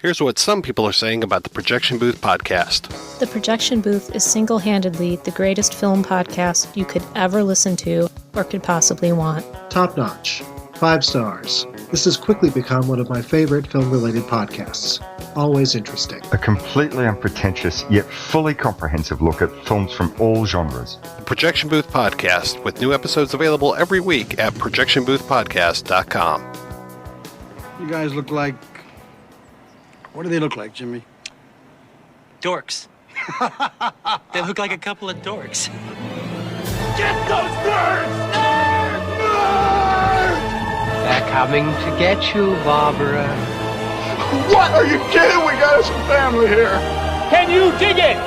Here's what some people are saying about the Projection Booth podcast. The Projection Booth is single-handedly the greatest film podcast you could ever listen to or could possibly want. Top notch. 5 stars. This has quickly become one of my favorite film-related podcasts. Always interesting. A completely unpretentious yet fully comprehensive look at films from all genres. The Projection Booth podcast, with new episodes available every week at projectionboothpodcast.com. You guys look like... What do they look like, Jimmy? Dorks. They look like a couple of dorks. Get those birds! They're coming to get you, Barbara. What? Are you kidding? We got us some family here. Can you dig it?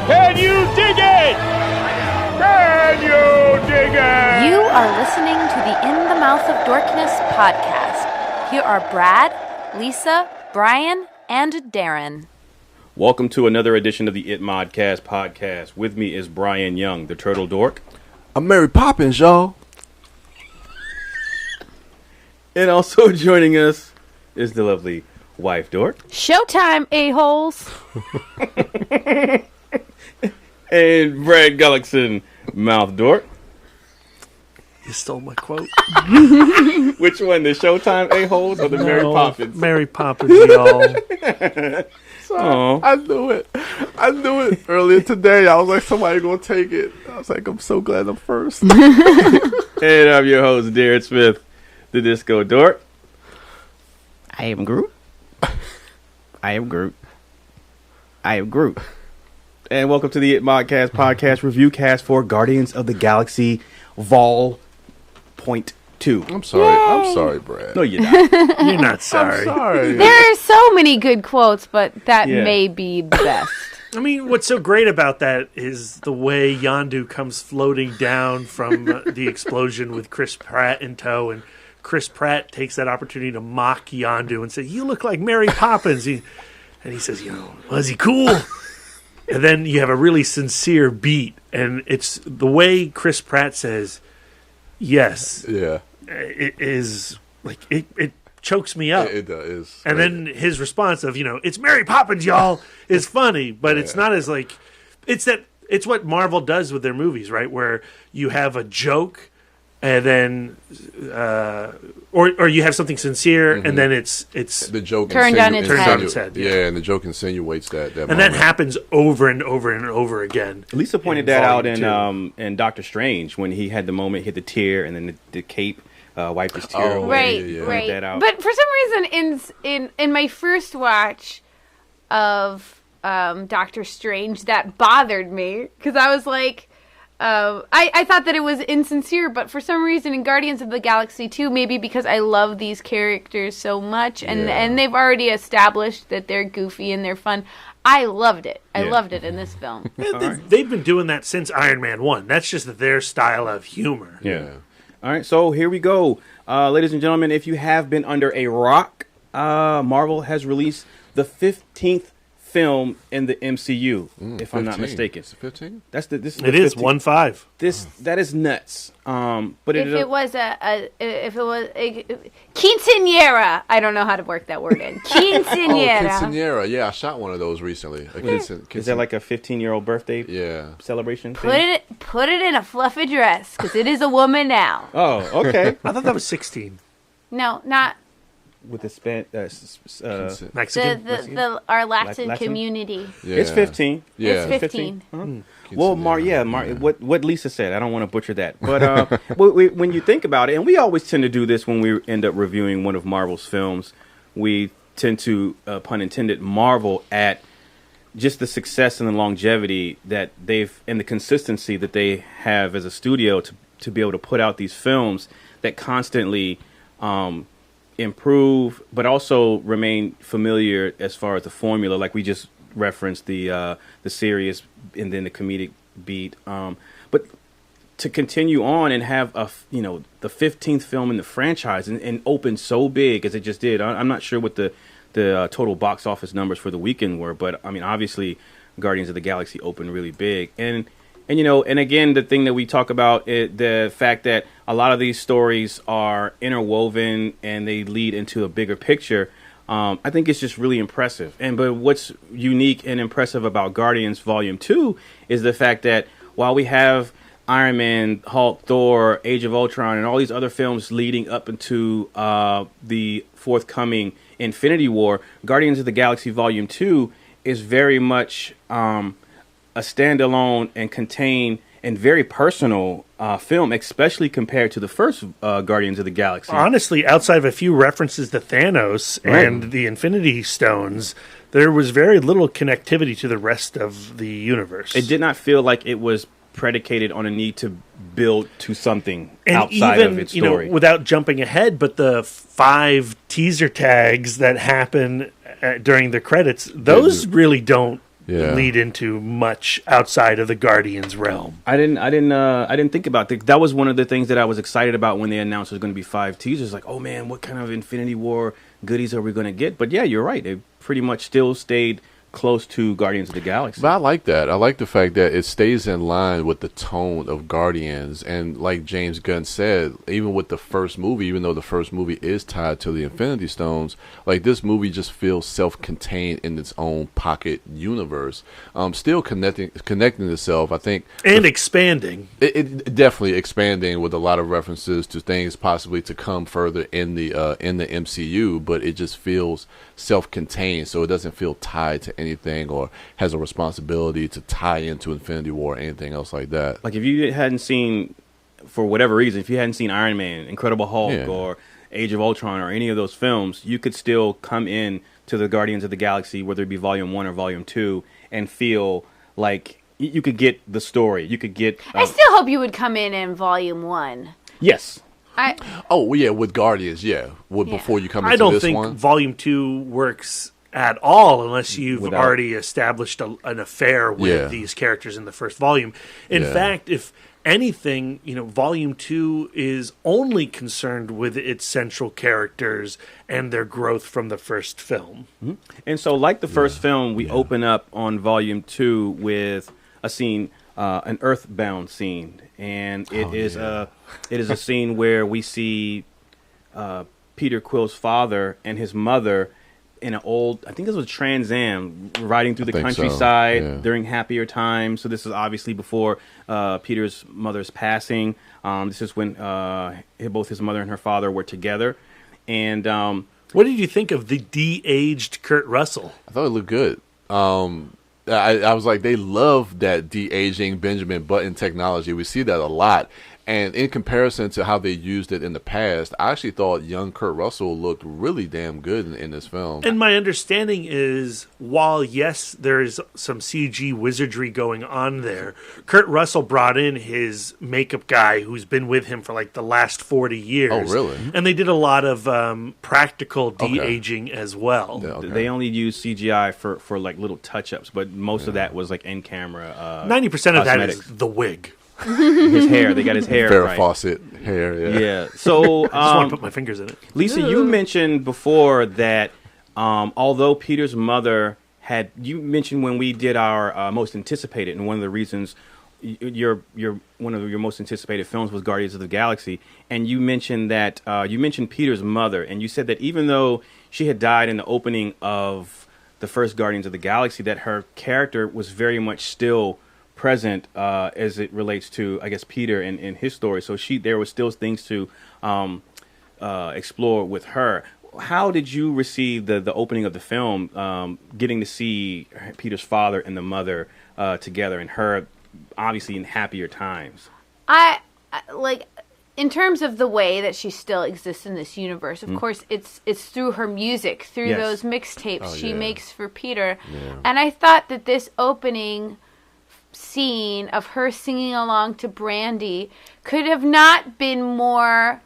Can you dig it? Can you dig it? You are listening to the In the Mouth of Dorkness podcast. Here are Brad, Lisa, Brian, and Darren. Welcome to another edition of the It Modcast podcast. With me is Brian Young, the Turtle Dork. I'm Mary Poppins, y'all. And also joining us is the lovely wife Dork. Showtime, a-holes. And Brad Gullickson, mouth Dork. You stole my quote. Which one, the Showtime a-holes or the Mary Poppins? Mary Poppins, y'all. Aww. I knew it. I knew it earlier today. I was like, somebody gonna take it. I was like, I'm so glad I'm first. And I'm your host, Darren Smith, the Disco Dork. I am Groot. I am Groot. I am Groot. And welcome to the It Modcast podcast review cast for Guardians of the Galaxy Vol. .2. I'm sorry. Yay. I'm sorry, Brad. No, you're not. You're not sorry. I'm sorry. There are so many good quotes, but that may be the best. I mean, what's so great about that is the way Yondu comes floating down from the explosion with Chris Pratt in tow, and Chris Pratt takes that opportunity to mock Yondu and say, "You look like Mary Poppins." And he says, "Was he cool?" And then you have a really sincere beat, and it's the way Chris Pratt says, "Yes." Yeah. It is like it chokes me up. It is. And then his response of, "It's Mary Poppins, y'all," is funny, but it's not as like it's what Marvel does with their movies, right? Where you have a joke and then or you have something sincere and then it's the joke turned on its head. Yeah, and the joke insinuates that and that happens over and over and over again. Lisa pointed that out in Doctor Strange when he had the moment, hit the tear, and then the cape wiped his tear away. Right. That out. But for some reason, in my first watch of Doctor Strange, that bothered me because I was like, I thought that it was insincere, but for some reason in Guardians of the Galaxy 2, maybe because I love these characters so much, and they've already established that they're goofy and they're fun. I loved it. I loved it in this film. They've been doing that since Iron Man 1. That's just their style of humor. Yeah. All right, so here we go. Ladies and gentlemen, if you have been under a rock, Marvel has released the 15th film in the MCU, if 15. I'm not mistaken. It's 15? This is it is 1-5. That is nuts. But if it was a quinceañera, I don't know how to work that word in. Quinceañera. Quinceañera. Yeah, I shot one of those recently. Is that like a 15-year-old birthday celebration? Put it in a fluffy dress because it is a woman now. Oh, okay. I thought that was 16. No, not. With the Mexican? Our Latin community. Yeah. It's 15. Yeah. It's 15. Uh-huh. Well, what Lisa said, I don't want to butcher that. But when you think about it, and we always tend to do this when we end up reviewing one of Marvel's films, we tend to, pun intended, marvel at just the success and the longevity that and the consistency that they have as a studio to be able to put out these films that constantly improve, but also remain familiar as far as the formula. Like we just referenced the serious and then the comedic beat. But to continue on and have the 15th film in the franchise and open so big as it just did. I'm not sure what the total box office numbers for the weekend were, but I mean obviously Guardians of the Galaxy opened really big. And again, the thing that we talk about is the fact that a lot of these stories are interwoven and they lead into a bigger picture. I think it's just really impressive. But what's unique and impressive about Guardians Volume 2 is the fact that while we have Iron Man, Hulk, Thor, Age of Ultron, and all these other films leading up into the forthcoming Infinity War, Guardians of the Galaxy Volume 2 is very much a standalone and contained and very personal film, especially compared to the first Guardians of the Galaxy. Honestly, outside of a few references to Thanos and the Infinity Stones, there was very little connectivity to the rest of the universe. It did not feel like it was predicated on a need to build to something and outside even, of its story. Without jumping ahead, but the 5 teaser tags that happen during the credits, those really don't lead into much outside of the Guardians realm. I didn't think about that. That was one of the things that I was excited about when they announced there's going to be 5 teasers. Like, oh man, what kind of Infinity War goodies are we going to get? But yeah, you're right. They pretty much still stayed close to Guardians of the Galaxy. But I like that. I like the fact that it stays in line with the tone of Guardians. And like James Gunn said, even with the first movie, even though the first movie is tied to the Infinity Stones, like this movie just feels self-contained in its own pocket universe. Still connecting itself, I think. And expanding. It definitely expanding with a lot of references to things possibly to come further in the MCU, but it just feels self-contained, so it doesn't feel tied to anything or has a responsibility to tie into Infinity War or anything else like that. Like if you hadn't seen, for whatever reason, if you hadn't seen Iron Man, Incredible Hulk, or Age of Ultron, or any of those films, you could still come in to the Guardians of the Galaxy, whether it be Volume 1 or Volume 2, and feel like you could get the story. You could get... I still hope you would come in Volume 1. Yes. With Guardians, before you come into this one. I don't think Volume 2 works at all unless you've already established an affair with these characters in the first volume. In fact, if anything, Volume 2 is only concerned with its central characters and their growth from the first film. Mm-hmm. And so, like the first film, we open up on Volume 2 with a scene, an Earthbound scene. And it is a scene where we see Peter Quill's father and his mother in an old, I think this was a Trans Am, riding through the countryside during happier times. So this is obviously before Peter's mother's passing. This is when both his mother and her father were together. And what did you think of the de-aged Kurt Russell? I thought it looked good. I was like, they love that de-aging Benjamin Button technology. We see that a lot. And in comparison to how they used it in the past, I actually thought young Kurt Russell looked really damn good in this film. And my understanding is, while yes, there is some CG wizardry going on there, Kurt Russell brought in his makeup guy who's been with him for like the last 40 years. Oh, really? And they did a lot of practical de-aging as well. Yeah, they only used CGI for like little touch-ups, but most of that was like in-camera 90% of that is the wig. His hair. They got his hair Farrah right. Fawcett hair, Yeah. So I just want to put my fingers in it. Lisa, you mentioned before that although Peter's mother had, you mentioned when we did our most anticipated, and one of the reasons one of your most anticipated films was Guardians of the Galaxy, and you mentioned that you mentioned Peter's mother, and you said that even though she had died in the opening of the first Guardians of the Galaxy, that her character was very much still present as it relates to, I guess, Peter and his story. So there was still things to explore with her. How did you receive the opening of the film, getting to see Peter's father and the mother together, and her obviously in happier times? I like, in terms of the way that she still exists in this universe, of course, it's through her music, through those mixtapes she makes for Peter. Yeah. And I thought that this opening scene of her singing along to Brandy could have not been more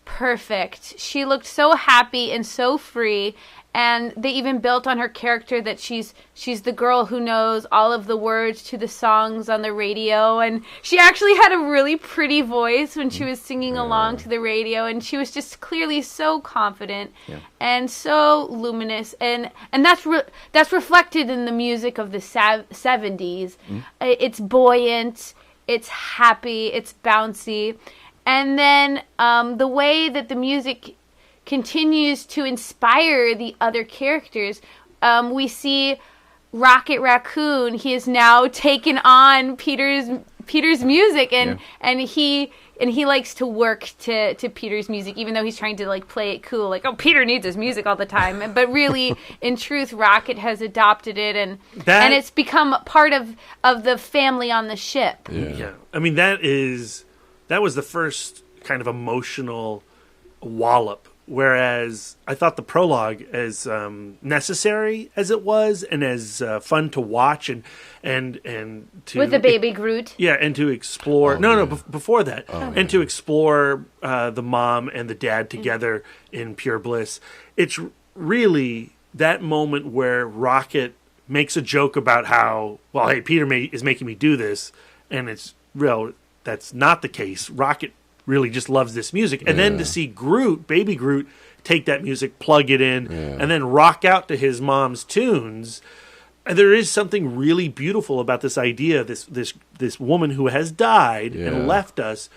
perfect. She looked so happy and so free, and they even built on her character that she's the girl who knows all of the words to the songs on the radio, and she actually had a really pretty voice when she was singing along to the radio, and she was just clearly so confident and so luminous, and that's reflected in the music of the 70s. It's buoyant, it's happy, it's bouncy, and then the way that the music continues to inspire the other characters. We see Rocket Raccoon. He has now taken on Peter's music, and he likes to work to Peter's music, even though he's trying to like play it cool, like, oh, Peter needs his music all the time. But really, in truth, Rocket has adopted it, and it's become part of the family on the ship. Yeah. I mean, that was the first kind of emotional wallop. Whereas I thought the prologue, as necessary as it was, and as fun to watch, and to with the baby Groot, and to explore. Before that, and to explore the mom and the dad together in pure bliss. It's really that moment where Rocket makes a joke about how, well, hey, Peter is making me do this, and it's real. That's not the case. Rocket really just loves this music, and then to see Groot, baby Groot, take that music, plug it in, and then rock out to his mom's tunes. And there is something really beautiful about this idea. This woman who has died and left us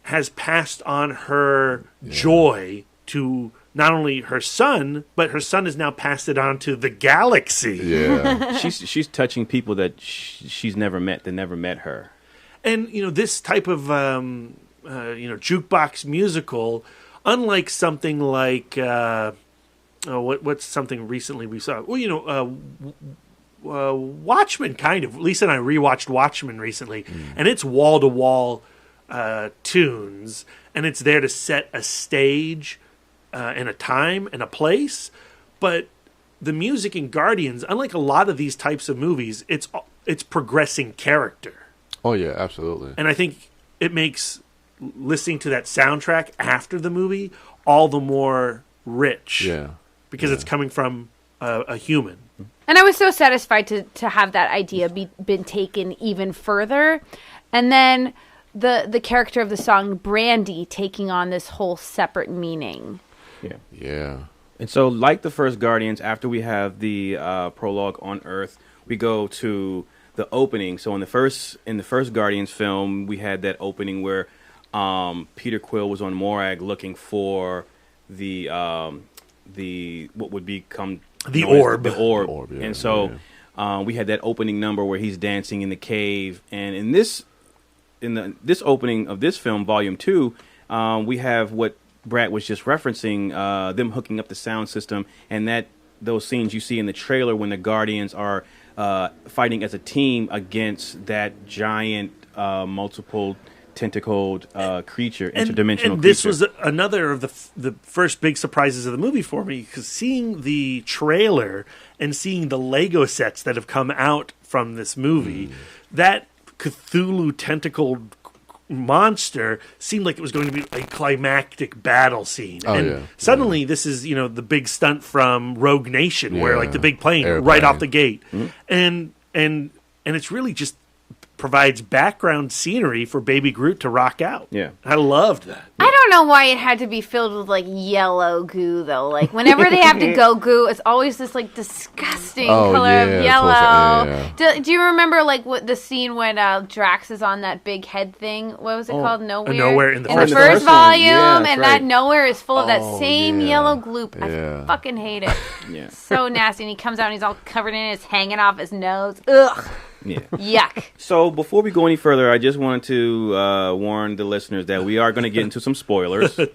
has passed on her joy to not only her son, but her son has now passed it on to the galaxy. Yeah, she's touching people that she's never met, that never met her. And this type of jukebox musical, unlike something like what's something recently we saw? Well, Watchmen, kind of. Lisa and I rewatched Watchmen recently, and it's wall to wall tunes, and it's there to set a stage and a time and a place. But the music in Guardians, unlike a lot of these types of movies, it's progressing character. Oh yeah, absolutely. And I think it makes listening to that soundtrack after the movie all the more rich. Yeah. Because it's coming from a human. And I was so satisfied to have that idea been taken even further. And then the character of the song, Brandy, taking on this whole separate meaning. Yeah. Yeah. And so, like the first Guardians, after we have the prologue on Earth, we go to the opening. So in the first Guardians film, we had that opening where Peter Quill was on Morag looking for the what would become the orb. The orb. And so we had that opening number where he's dancing in the cave. And in this opening of this film, Volume 2, we have what Brad was just referencing, them hooking up the sound system, and those scenes you see in the trailer when the Guardians are fighting as a team against that giant multiple tentacled creature, interdimensional and this creature. was another of the first big surprises of the movie for me, because seeing the trailer and seeing the Lego sets that have come out from this movie, that Cthulhu tentacled monster seemed like it was going to be a climactic battle scene. Suddenly this is, the big stunt from Rogue Nation, where like the big plane right off the gate. And it's really just provides background scenery for Baby Groot to rock out. Yeah. I loved that. I don't know why it had to be filled with like yellow goo though. Like whenever they have to go goo, it's always this like disgusting color of yellow. Do you remember like what the scene when Drax is on that big head thing? What was it called? Nowhere. Nowhere in the first volume, and that Nowhere is full of that same yellow gloop. I fucking hate it. Yeah. So nasty. And he comes out and he's all covered in it. It's hanging off his nose. Ugh. Yeah. Yuck. So before we go any further, I just wanted to warn the listeners that we are going to get into some spoilers. So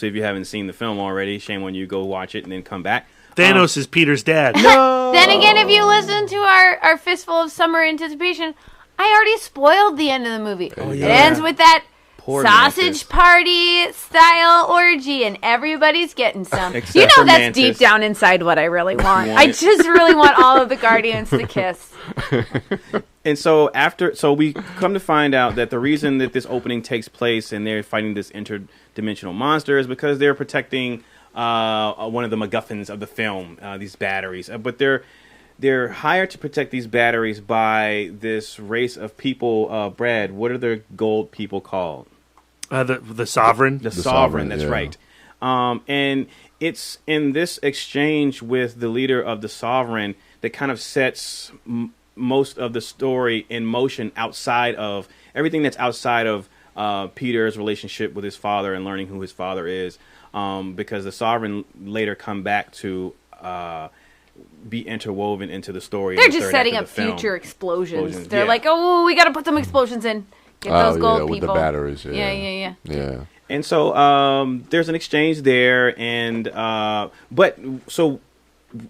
if you haven't seen the film already, shame on you. Go watch it and then come back. Thanos is Peter's dad. No. Then again, if you listen to our Fistful of Summer Anticipation, I already spoiled the end of the movie. Oh, yeah. It ends with that sausage party style orgy, and everybody's getting some. Except that's Mantis. Deep down inside what I really want. I just really want all of the Guardians to kiss. And so we come to find out that the reason that this opening takes place and they're fighting this interdimensional monster is because they're protecting one of the MacGuffins of the film, these batteries. But they're hired to protect these batteries by this race of people. Brad, what are the gold people called? The Sovereign. The Sovereign, that's right. And it's in this exchange with the leader of the Sovereign that kind of sets most of the story in motion, outside of everything that's outside of Peter's relationship with his father and learning who his father is. because the Sovereign later come back to be interwoven into the story. They're just setting up future explosions. They're like, oh, we got to put some explosions in. Get those gold people. With the batteries. Yeah. And so there's an exchange there, and but so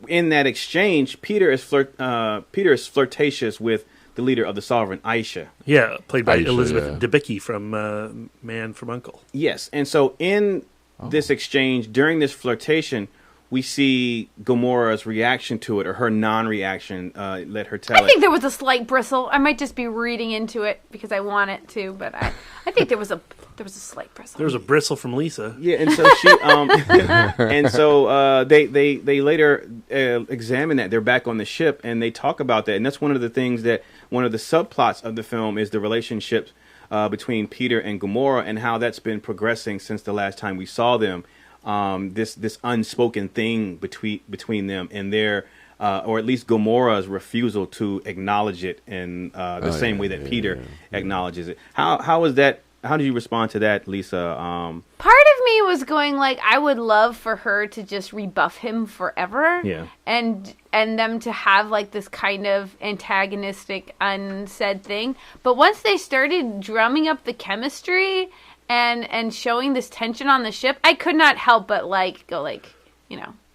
in that exchange, Peter is flirtatious with the leader of the Sovereign, Aisha. Yeah, played by Elizabeth Debicki from Man from U.N.C.L.E. Yes, and so in this exchange, during this flirtation, we see Gamora's reaction to it, or her non-reaction. Let her tell it. I think there was a slight bristle. I might just be reading into it because I want it to, but I think there was a slight bristle. There was a bristle from Lisa. Yeah, and so she, and so they later examine that. They're back on the ship, and they talk about that. And that's one of the things that one of the subplots of the film is the relationship between Peter and Gamora, and how that's been progressing since the last time we saw them. This unspoken thing between them, and their or at least Gamora's refusal to acknowledge it in the same way that Peter acknowledges it. How was that? How did you respond to that, Lisa? Part of me was going like, I would love for her to just rebuff him forever. Yeah. And them to have like this kind of antagonistic, unsaid thing. But once they started drumming up the chemistry and showing this tension on the ship, I could not help but go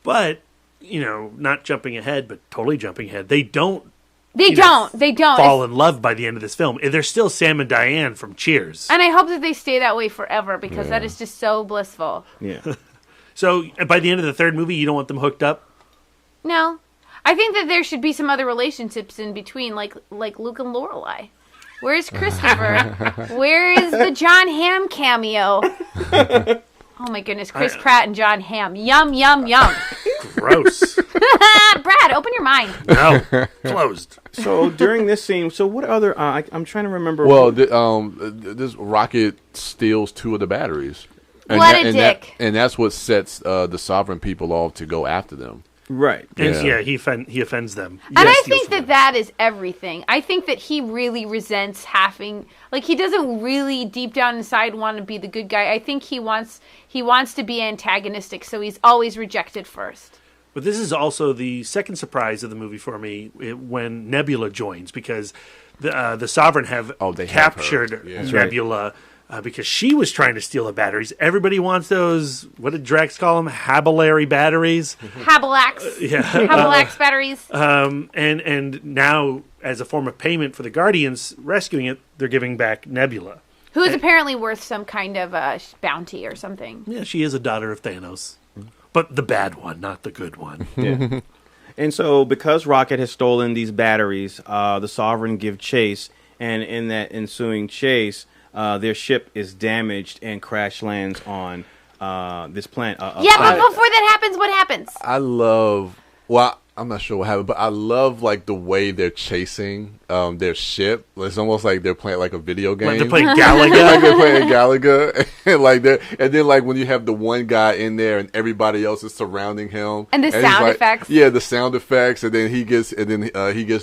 But, not jumping ahead, but totally jumping ahead. They don't fall in love by the end of this film. They're still Sam and Diane from Cheers. And I hope that they stay that way forever, because that is just so blissful. Yeah. So by the end of the third movie, you don't want them hooked up? No. I think that there should be some other relationships in between, like Luke and Lorelai. Where's Christopher? Where is the John Hamm cameo? Oh my goodness, Chris Pratt and John Hamm. Yum, yum, yum. Gross. Brad, open your mind. No, closed. So during this scene, what other? I'm trying to remember. Well, this rocket steals 2 of the batteries. What a dick! And that's what sets the Sovereign people off to go after them. Right. And he offends them. And I think that is everything. I think that he really resents having, he doesn't really deep down inside want to be the good guy. I think he wants to be antagonistic, so he's always rejected first. But this is also the second surprise of the movie for me when Nebula joins, because the Sovereign have captured Nebula. Because she was trying to steal the batteries. Everybody wants those, what did Drax call them? Habillary batteries? Habillax. Habillax batteries. And now, as a form of payment for the Guardians rescuing it, they're giving back Nebula. Who is apparently worth some kind of bounty or something. Yeah, she is a daughter of Thanos. But the bad one, not the good one. Yeah. And so, because Rocket has stolen these batteries, the Sovereign give chase. And in that ensuing chase, their ship is damaged and crash lands on this planet. But before that happens, what happens? I'm not sure what happened, but I love the way they're chasing their ship. It's almost like they're playing a video game. Like they're playing Galaga. They're playing Galaga, and then when you have the one guy in there and everybody else is surrounding him, and the sound effects. Yeah, the sound effects, and then he gets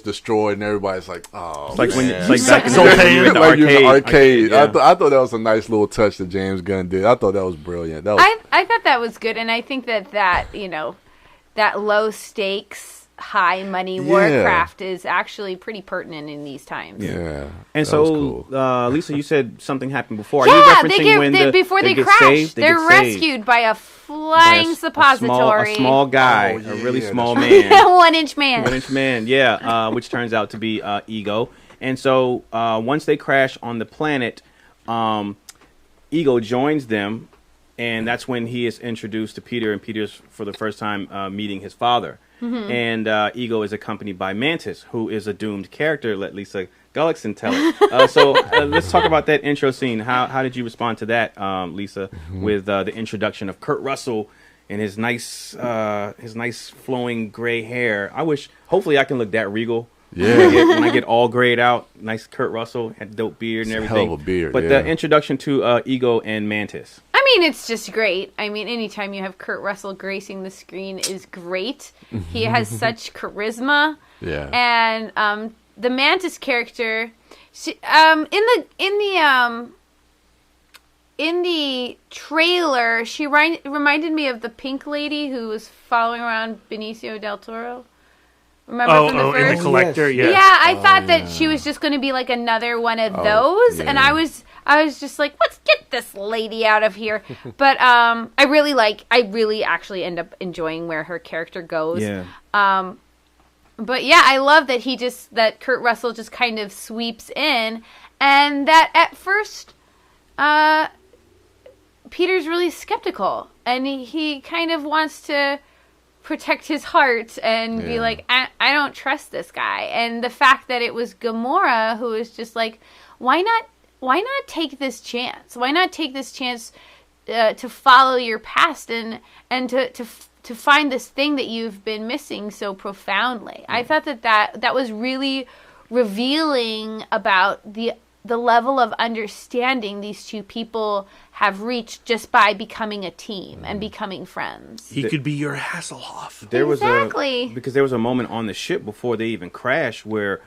destroyed, and everybody's like, oh, it's like man. when back in the arcade. Yeah. I thought that was a nice little touch that James Gunn did. I thought that was brilliant. I thought that was good, and I think that that low stakes, high money Warcraft is actually pretty pertinent in these times. Yeah. And so, cool. Lisa, you said something happened before. Yeah, Are you referencing before they crash, saved? they're rescued by a flying suppository. A small guy, a really small man. 1 inch man. 1 inch man, yeah, which turns out to be Ego. And so once they crash on the planet, Ego joins them. And that's when he is introduced to Peter, and Peter's for the first time meeting his father. Mm-hmm. And Ego is accompanied by Mantis, who is a doomed character. Let Lisa Gullickson tell it. So let's talk about that intro scene. How did you respond to that, Lisa, with the introduction of Kurt Russell and his nice flowing gray hair? Hopefully I can look that regal. Yeah. When I get all grayed out, nice Kurt Russell, had dope beard and everything. Hell of a beard, but the introduction to Ego and Mantis. I mean, it's just great. I mean, anytime you have Kurt Russell gracing the screen is great. He has such charisma. Yeah. And the Mantis character, in the trailer, she reminded me of the pink lady who was following around Benicio del Toro. Remember from the first? In The Collector, yes. Yeah, I thought that she was just going to be like another one of those, and I was just like, let's get this lady out of here. But I really actually end up enjoying where her character goes. Yeah. But yeah, I love that that Kurt Russell just kind of sweeps in, and that at first, Peter's really skeptical, and he kind of wants to protect his heart and be like, I don't trust this guy. And the fact that it was Gamora who was just like, why not take this chance? Why not take this chance to follow your past and to find this thing that you've been missing so profoundly? I thought that was really revealing about the level of understanding these two people have reached just by becoming a team and becoming friends. He could be your Hasselhoff. Because there was a moment on the ship before they even crashed where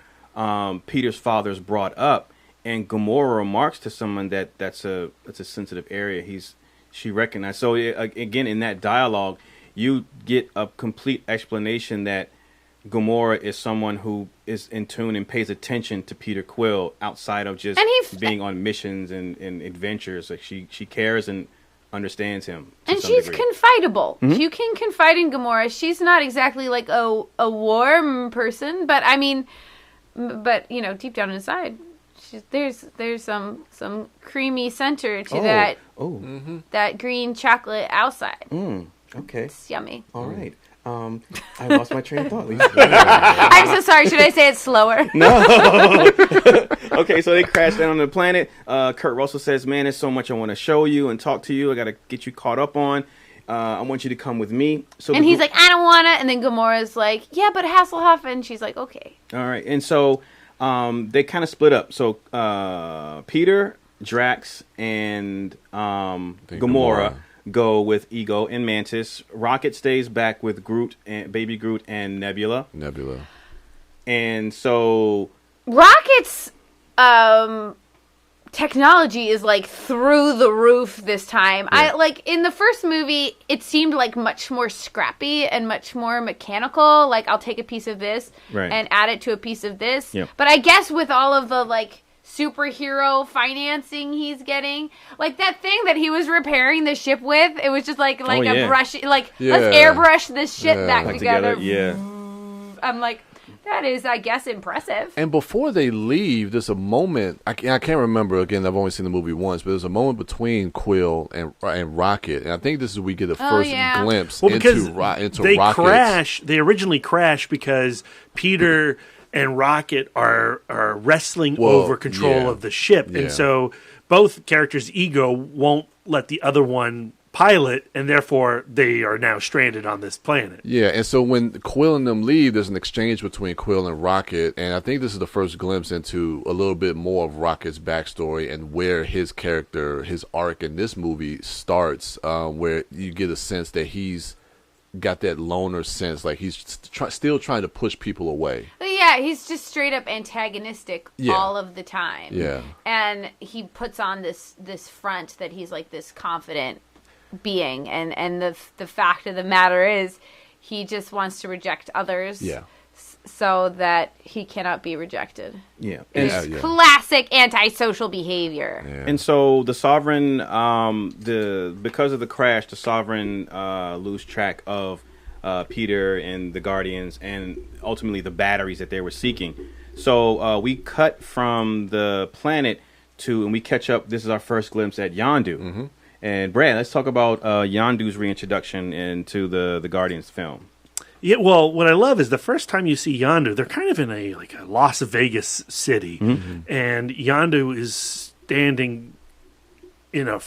Peter's father's brought up, and Gamora remarks to someone that's a sensitive area. She recognized. So again, in that dialogue, you get a complete explanation that Gamora is someone who is in tune and pays attention to Peter Quill outside of just being on missions and adventures. Like she cares and understands him. And she's confidable. Mm-hmm. You can confide in Gamora. She's not exactly like a warm person, but I mean, deep down inside, there's some creamy center to that green chocolate outside. Okay, it's yummy. All right. I lost my train of thought. I'm so sorry. Should I say it slower? No. Okay, so they crash down on the planet. Kurt Russell says, man, there's so much I want to show you and talk to you. I got to get you caught up on. I want you to come with me. And he's like, I don't want to. And then Gamora's like, yeah, but Hasselhoff. And she's like, okay. All right. And so they kind of split up. So Peter, Drax, and Gamora go with Ego and Mantis. Rocket stays back with Groot and Baby Groot and Nebula. And so Rocket's technology is like through the roof this time. Yeah. In the first movie, it seemed like much more scrappy and much more mechanical. Like, I'll take a piece of this and add it to a piece of this. Yep. But I guess with all of the superhero financing he's getting, like that thing that he was repairing the ship with, it was just like a brush, let's airbrush this shit back together. I'm like, that is, I guess, impressive. And before they leave, there's a moment, I can't remember, again, I've only seen the movie once, but there's a moment between Quill and Rocket, and I think this is where we get a first glimpse into Rocket. They originally crash because Peter and Rocket are wrestling over control of the ship. And so both characters' ego won't let the other one pilot, and therefore they are now stranded on this planet. Yeah, and so when Quill and them leave, there's an exchange between Quill and Rocket, and I think this is the first glimpse into a little bit more of Rocket's backstory and where his character, his arc in this movie starts, where you get a sense that he's got that loner sense, like he's still trying to push people away. Yeah, he's just straight up antagonistic all of the time. Yeah, and he puts on this front that he's like this confident being, and the fact of the matter is, he just wants to reject others. Yeah. So that he cannot be rejected. Yeah. It's classic antisocial behavior. Yeah. And so the Sovereign, because of the crash, the Sovereign lose track of Peter and the Guardians and ultimately the batteries that they were seeking. So we cut from the planet and we catch up. This is our first glimpse at Yondu. Mm-hmm. And Brad, let's talk about Yondu's reintroduction into the Guardians film. Yeah, well, what I love is the first time you see Yondu, they're kind of in a Las Vegas city, and Yondu is standing in a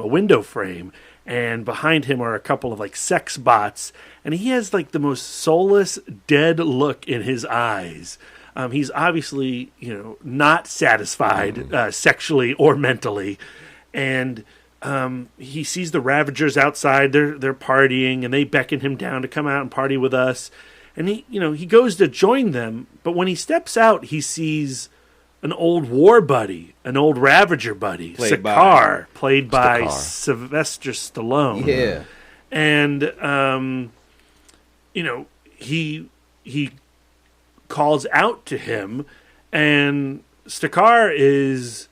window frame, and behind him are a couple of sex bots, and he has the most soulless, dead look in his eyes. He's obviously not satisfied sexually or mentally, and he sees the Ravagers outside. They're partying, and they beckon him down to come out and party with us. And he goes to join them, but when he steps out, he sees an old war buddy, an old Ravager buddy, Sakaar, played by Sylvester Stallone. Yeah. And, he calls out to him, and Sakaar is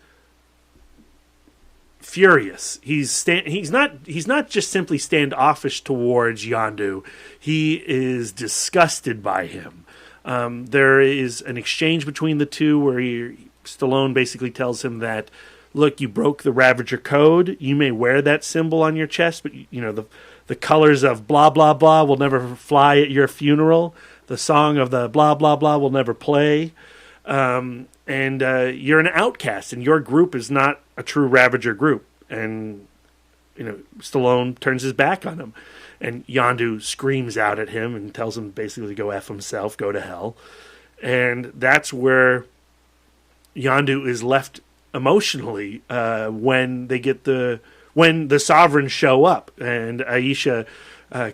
furious. He's not just simply standoffish towards Yondu. He is disgusted by him. There is an exchange between the two where Stallone basically tells him that, look, you broke the Ravager code. You may wear that symbol on your chest, but the colors of blah blah blah will never fly at your funeral. The song of the blah blah blah will never play. And you're an outcast, and your group is not a true Ravager group. And Stallone turns his back on him, and Yondu screams out at him and tells him basically to go F himself, go to hell. And that's where Yondu is left emotionally when the Sovereigns show up, and Aisha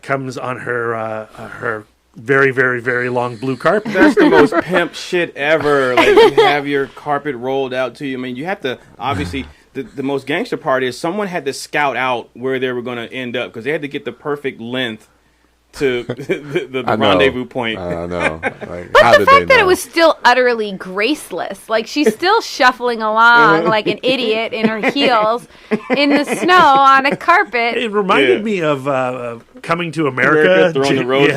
comes on her very, very, very long blue carpet. That's the most pimp shit ever. Like, you have your carpet rolled out to you. I mean, you have to, obviously, the most gangster part is someone had to scout out where they were going to end up, because they had to get the perfect length to the rendezvous point. I know. But the fact that it was still utterly graceless, like she's still shuffling along like an idiot in her heels in the snow on a carpet. It reminded me of Coming to America. Throwing the road.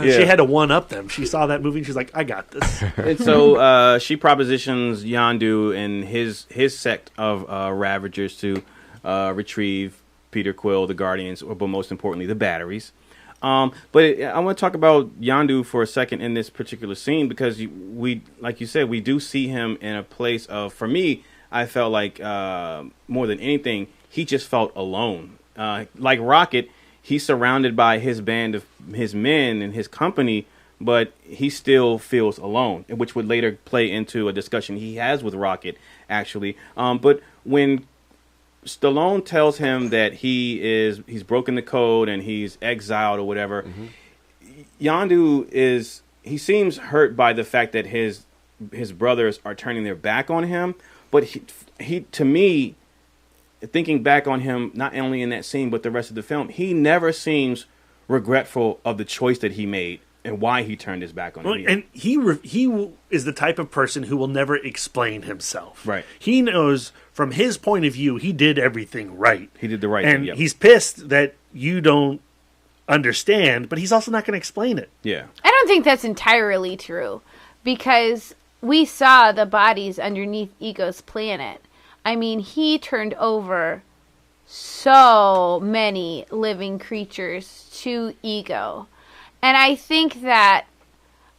She had to one-up them. She saw that movie and she's like, I got this. And so she propositions Yondu and his sect of Ravagers to retrieve Peter Quill, the Guardians, but most importantly, the batteries. But I want to talk about Yondu for a second in this particular scene, because we, like you said, we do see him in a place of, for me, I felt like more than anything, he just felt alone. Like Rocket, he's surrounded by his band of his men and his company, but he still feels alone, which would later play into a discussion he has with Rocket, actually. But when Stallone tells him that he's broken the code and he's exiled or whatever, Yondu he seems hurt by the fact that his brothers are turning their back on him. But he to me, thinking back on him, not only in that scene but the rest of the film, he never seems regretful of the choice that he made and why he turned his back on him. And he is the type of person who will never explain himself. Right. He knows from his point of view, he did everything right. He did the right thing. And he's pissed that you don't understand, but he's also not going to explain it. Yeah. I don't think that's entirely true, because we saw the bodies underneath Ego's planet. I mean, he turned over so many living creatures to Ego. And I think that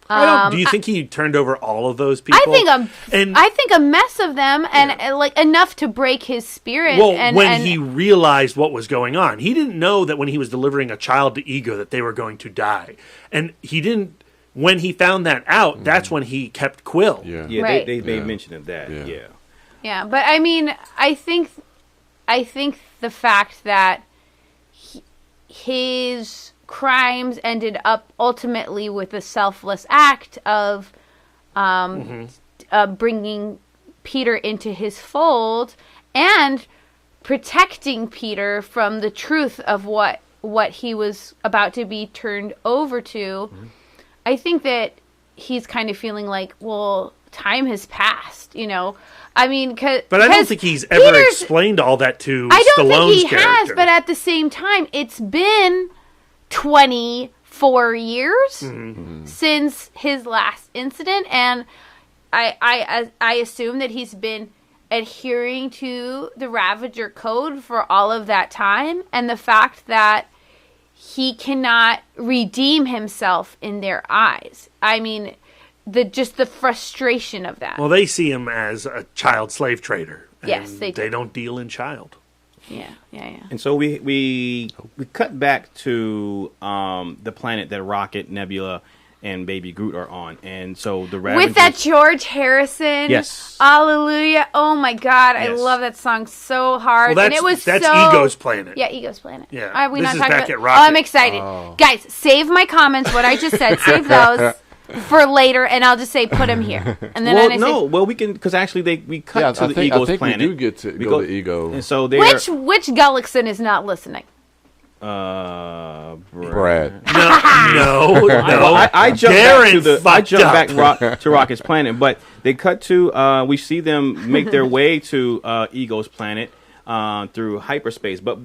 do you think he turned over all of those people? I think a mess of them, and like enough to break his spirit. Well, when he realized what was going on, he didn't know that when he was delivering a child to Ego that they were going to die, and he didn't. When he found that out, that's when he kept Quill. Yeah, right. They made mention of that. Yeah. Yeah, but I mean, I think the fact that his crimes ended up ultimately with a selfless act of bringing Peter into his fold and protecting Peter from the truth of what he was about to be turned over to. I think that he's kind of feeling like, well, time has passed, I mean, but I don't think he's ever explained all that to Stallone's character. I don't think he has, but at the same time, it's been 24 years since his last incident, and I assume that he's been adhering to the Ravager code for all of that time, and the fact that he cannot redeem himself in their eyes. I mean, the frustration of that. Well, they see him as a child slave trader. Yes, they do. They don't deal in child. Yeah. And so we cut back to the planet that Rocket, Nebula, and Baby Groot are on, and so the Ravagers, with that George Harrison, yes, Hallelujah! Oh my God, I love that song so hard. Well, and it was that's so, Ego's planet. Yeah, Ego's planet. Yeah, Are we this not is talking back about? at Rocket. Oh, I'm excited, guys. Save my comments. What I just said. Save those. for later, and I'll just say put him here. And then we can, because actually we cut to the Ego's planet. We do get to go to Ego. And so which Gullickson is not listening? Brad. No. I jumped back to Rocket's planet, but they cut to we see them make their way to Ego's planet through hyperspace. But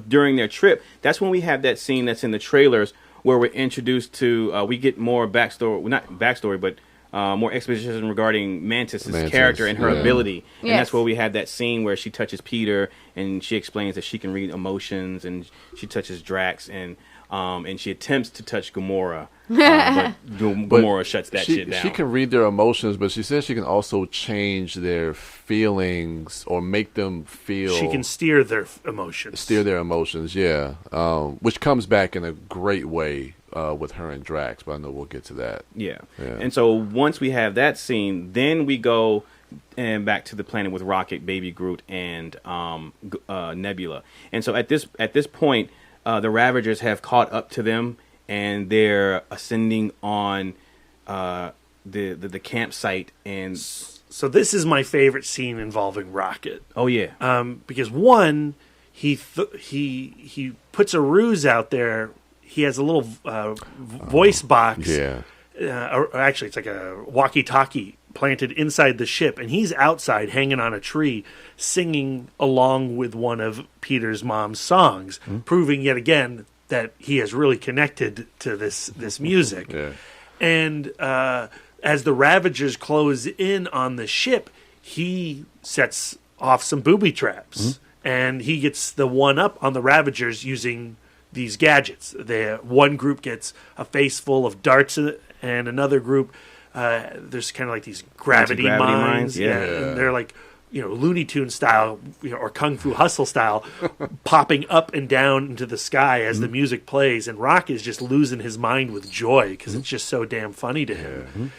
during their trip, that's when we have that scene that's in the trailers where we're introduced to we get more backstory, well, not backstory, but more exposition regarding Mantis's character and her ability. And that's where we have that scene where she touches Peter and she explains that she can read emotions, and she touches Drax and she attempts to touch Gamora. But Gamora shuts that shit down. She can read their emotions, but she says she can also change their feelings or make them feel. She can steer their emotions. Yeah. Which comes back in a great way with her and Drax, but I know we'll get to that. Yeah. And so once we have that scene, then we go and back to the planet with Rocket, Baby Groot, and Nebula. And so at this point, the Ravagers have caught up to them, and they're ascending on the campsite. And so this is my favorite scene involving Rocket. Oh yeah, because one, he puts a ruse out there. He has a little voice box. Yeah. Or actually, it's like a walkie-talkie planted inside the ship, and he's outside hanging on a tree singing along with one of Peter's mom's songs, proving yet again that he has really connected to this music. Yeah. And as the Ravagers close in on the ship, he sets off some booby traps, and he gets the one up on the Ravagers using these gadgets. One group gets a face full of darts, and another group, there's kind of like these gravity mines. Yeah. And they're like, Looney Tunes style, or Kung Fu Hustle style, popping up and down into the sky as the music plays. And Rock is just losing his mind with joy because it's just so damn funny to him.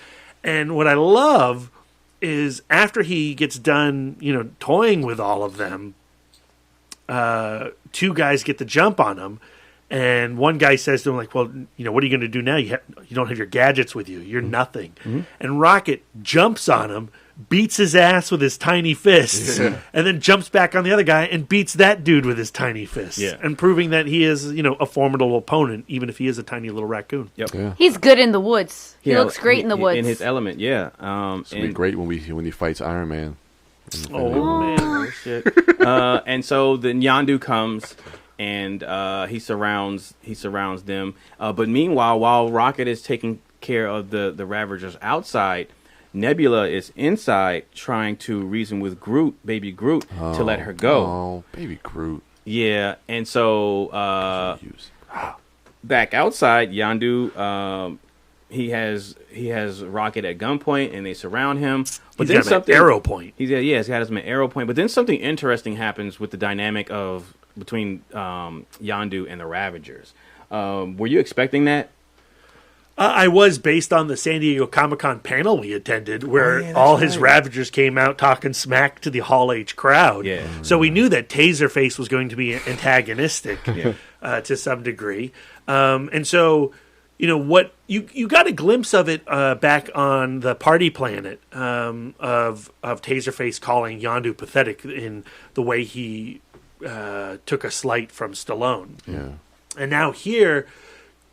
And what I love is after he gets done, toying with all of them, two guys get the jump on him. And one guy says to him, like, well, what are you going to do now? You don't have your gadgets with you. You're nothing. And Rocket jumps on him, beats his ass with his tiny fists, and then jumps back on the other guy and beats that dude with his tiny fists. And proving that he is, a formidable opponent, even if he is a tiny little raccoon. Yep. Yeah. He's good in the woods. He looks great in the woods. In his element, yeah. It's going to be great when he fights Iron Man. Oh, man. Oh, shit. And so then Yondu comes, and he surrounds them. But meanwhile, while Rocket is taking care of the Ravagers outside, Nebula is inside trying to reason with Baby Groot, to let her go. Oh, Baby Groot. Yeah, and so back outside, Yondu, he has Rocket at gunpoint, and they surround him. But he's got him at arrow point. He has him at arrow point. But then something interesting happens with the dynamic between Yondu and the Ravagers. Were you expecting that? I was, based on the San Diego Comic-Con panel we attended, where all his Ravagers came out talking smack to the Hall H crowd. Yeah. So we knew that Taserface was going to be antagonistic to some degree. And so, what you got a glimpse of it back on the party planet of Taserface calling Yondu pathetic in the way he took a slight from Stallone. Yeah. And now here,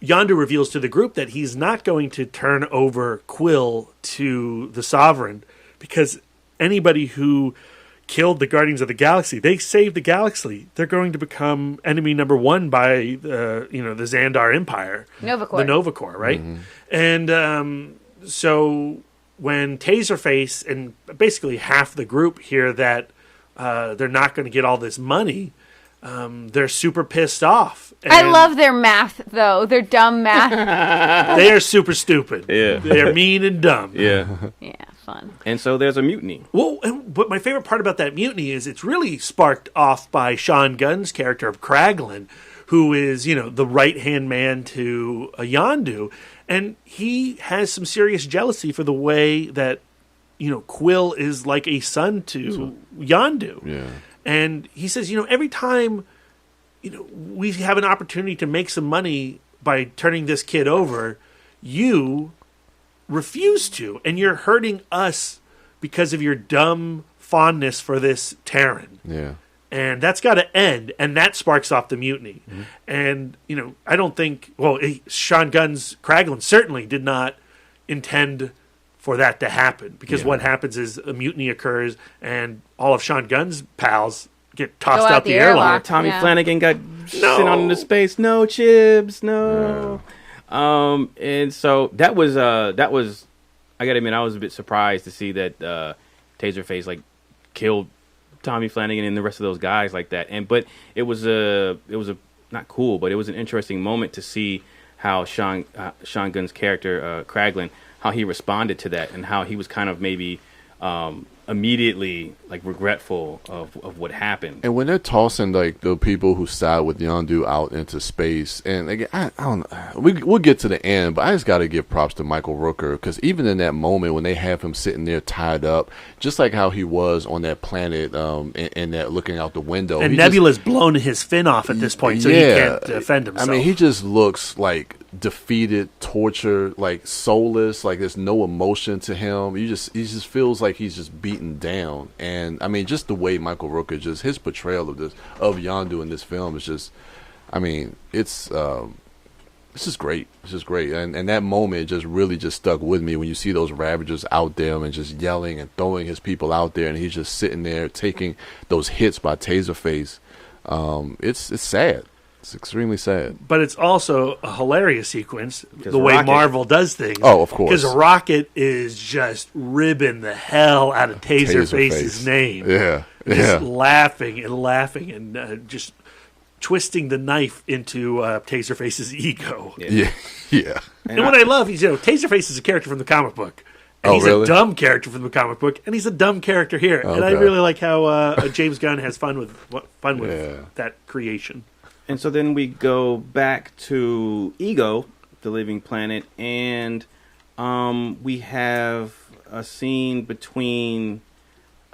Yondu reveals to the group that he's not going to turn over Quill to the Sovereign, because anybody who killed the Guardians of the Galaxy, they saved the galaxy. They're going to become enemy number one by the Xandar Empire. Nova The Nova Corps, right? And so when Taserface and basically half the group hear that they're not going to get all this money, they're super pissed off. And I love their math, though. Their dumb math. They are super stupid. Yeah. They're mean and dumb. Yeah. Yeah, fun. And so there's a mutiny. Well, but my favorite part about that mutiny is it's really sparked off by Sean Gunn's character of Kraglin, who is, the right-hand man to Yondu. And he has some serious jealousy for the way that, Quill is like a son to Yondu. Yeah. And he says, every time, we have an opportunity to make some money by turning this kid over, you refuse to, and you're hurting us because of your dumb fondness for this Terran. Yeah. And that's got to end, and that sparks off the mutiny. Mm-hmm. And, I don't think, Sean Gunn's Kraglin certainly did not intend for that to happen, because what happens is a mutiny occurs, and all of Sean Gunn's pals get tossed out the airlock. Tommy Flanagan got sent on into space. No, Chibs, no. And so that was, I gotta admit, I was a bit surprised to see that Taserface killed Tommy Flanagan and the rest of those guys like that. But it was a not cool, but it was an interesting moment to see how Sean Gunn's character Kraglin, how he responded to that, and how he was kind of maybe immediately regretful of what happened. And when they're tossing the people who side with Yondu out into space, and again, I don't know, we'll get to the end, but I just got to give props to Michael Rooker, because even in that moment when they have him sitting there tied up, just like how he was on that planet, and that looking out the window, and Nebula's blown his fin off at this point, so he can't defend himself. I mean, he just looks defeated, tortured, soulless, there's no emotion to him. He just feels like he's just beaten down. And I mean, just the way Michael Rooker, just his portrayal of Yondu in this film is just, I mean, it's just great. It's just great. And that moment just really just stuck with me when you see those Ravagers out there and just yelling and throwing his people out there, and he's just sitting there taking those hits by Taserface. It's sad. It's extremely sad. But it's also a hilarious sequence, the way Marvel does things. Oh, of course. Because Rocket is just ribbing the hell out of Taserface's name. Yeah. Just laughing and just twisting the knife into Taserface's ego. Yeah. And what I love is, Taserface is a character from the comic book. And he's really? a dumb character from the comic book, and he's a dumb character here. Okay. And I really like how James Gunn has fun with that creation. And so then we go back to Ego, the living planet, and we have a scene between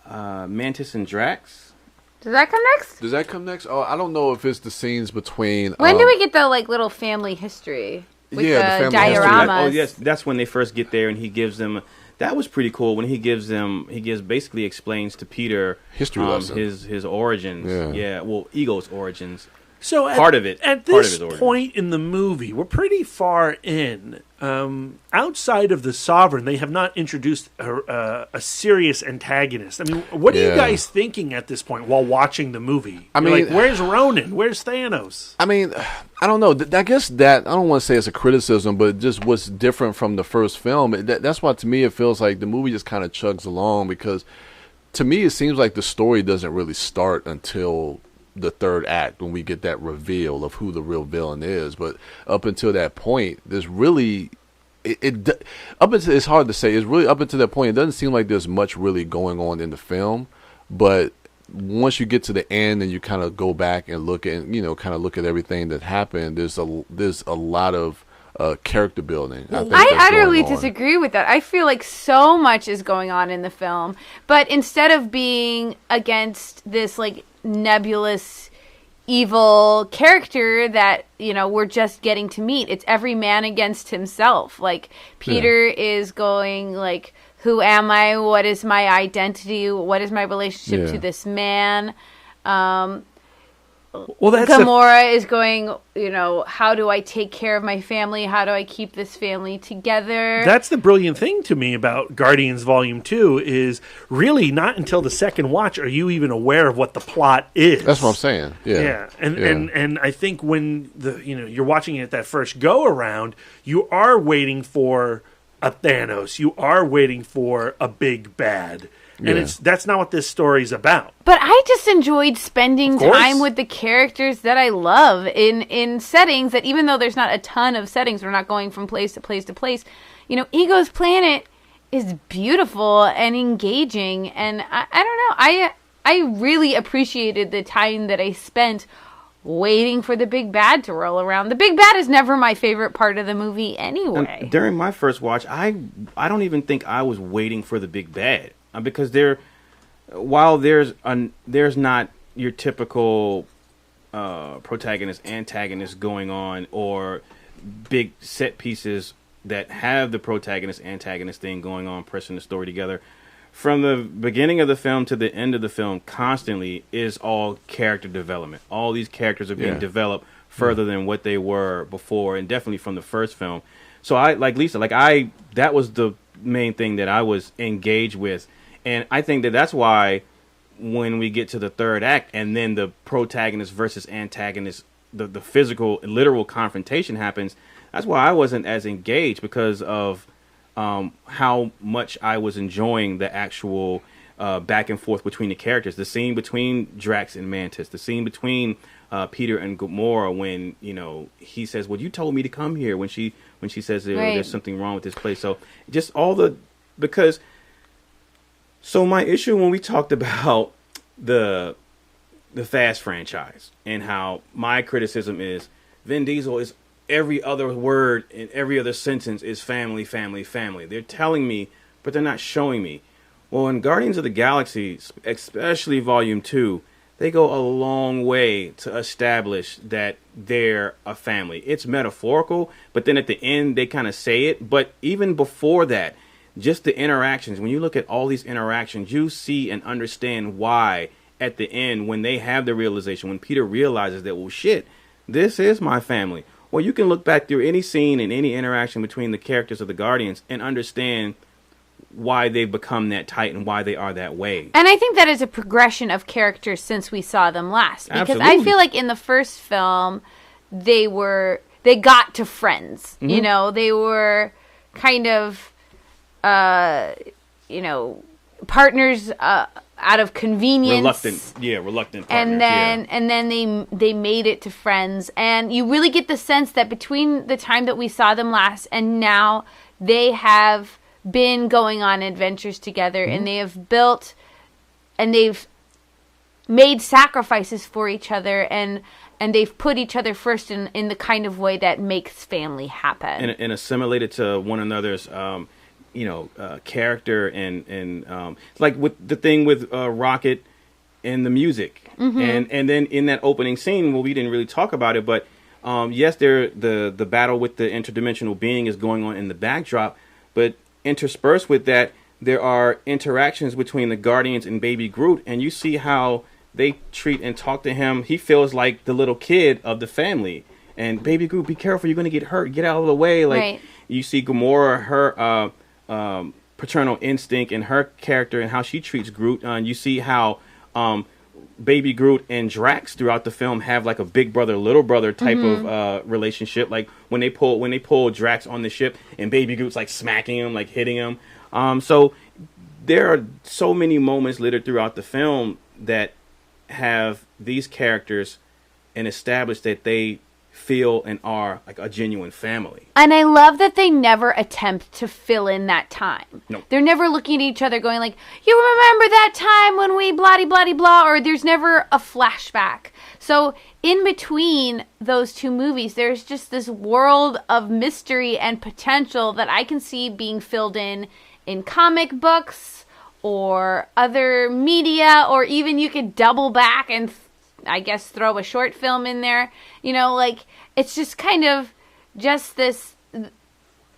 Mantis and Drax. Does that come next? Oh, I don't know if it's the scenes between. When do we get the little family history? With the family dioramas. Oh yes, that's when they first get there, and he gives them. That was pretty cool when he basically explains to Peter history lesson, his origins. Yeah, well, Ego's origins. So at this point in the movie, we're pretty far in. Outside of the Sovereign, they have not introduced a serious antagonist. I mean, what are you guys thinking at this point while watching the movie? I mean, where's Ronan? Where's Thanos? I mean, I don't know. I guess that, I don't want to say it's a criticism, but just what's different from the first film. That's why, to me, it feels like the movie just kind of chugs along, because to me, it seems like the story doesn't really start until the third act, when we get that reveal of who the real villain is. But up until that point, there's really it's hard to say. It's really up until that point, it doesn't seem like there's much really going on in the film. But once you get to the end and you kind of go back and look at everything that happened, there's a lot of character building. I utterly disagree with that. I feel like so much is going on in the film, but instead of being against this nebulous evil character that we're just getting to meet, it's every man against himself. Peter is going who am I, what is my identity, what is my relationship to this man. Gamora is going, how do I take care of my family? How do I keep this family together? That's the brilliant thing to me about Guardians Volume 2 is really not until the second watch are you even aware of what the plot is. That's what I'm saying. Yeah. And I think when you're watching it that first go around, you are waiting for a Thanos. You are waiting for a big bad. And that's not what this story's about. But I just enjoyed spending time with the characters that I love in settings that, even though there's not a ton of settings, we're not going from place to place to place. Ego's planet is beautiful and engaging, and I don't know. I really appreciated the time that I spent waiting for the big bad to roll around. The big bad is never my favorite part of the movie anyway. And during my first watch, I don't even think I was waiting for the big bad. Because while there's not your typical protagonist antagonist going on, or big set pieces that have the protagonist antagonist thing going on, pressing the story together from the beginning of the film to the end of the film constantly is all character development. All these characters are being developed further than what they were before, and definitely from the first film. So I, like Lisa, that was the main thing that I was engaged with. And I think that that's why when we get to the third act and then the protagonist versus antagonist, the physical, literal confrontation happens, that's why I wasn't as engaged, because of how much I was enjoying the actual back and forth between the characters. The scene between Drax and Mantis, the scene between Peter and Gamora when, he says, well, you told me to come here, when she says there's something wrong with this place. So just so my issue when we talked about the Fast franchise and how my criticism is Vin Diesel is every other word in every other sentence is family, family, family. They're telling me, but they're not showing me. Well, in Guardians of the Galaxy, especially Volume 2, they go a long way to establish that they're a family. It's metaphorical, but then at the end, they kind of say it. But even before that, just the interactions, when you look at all these interactions, you see and understand why at the end, when they have the realization, when Peter realizes that, well, shit, this is my family. Well, you can look back through any scene and any interaction between the characters of the Guardians and understand why they've become that tight and why they are that way. And I think that is a progression of characters since we saw them last. Because Absolutely. I feel like in the first film, they got to friends. Mm-hmm. They were kind of, partners out of convenience. Reluctant partners. And then they made it to friends. And you really get the sense that between the time that we saw them last and now, they have been going on adventures together, and they have built and they've made sacrifices for each other, and they've put each other first in the kind of way that makes family happen. And assimilated to one another's character and like with the thing with Rocket and the music. Mm-hmm. And then in that opening scene, well, we didn't really talk about it, but yes, the battle with the interdimensional being is going on in the backdrop, but interspersed with that, there are interactions between the Guardians and Baby Groot, and you see how they treat and talk to him. He feels like the little kid of the family. And Baby Groot, be careful, you're going to get hurt. Get out of the way. Like You see Gamora, her paternal instinct and her character and how she treats Groot. You see how Baby Groot and Drax throughout the film have like a big brother, little brother type of relationship. Like when they pull Drax on the ship and Baby Groot's like smacking him, like hitting him. So there are so many moments littered throughout the film that have these characters and establish that they feel and are like a genuine family. And I love that they never attempt to fill in that time. No. They're never looking at each other going like, you remember that time when we blah-de-blah-de-blah, or there's never a flashback. So in between those two movies, there's just this world of mystery and potential that I can see being filled in comic books or other media, or even you could double back and I guess throw a short film in there. It's just kind of just this,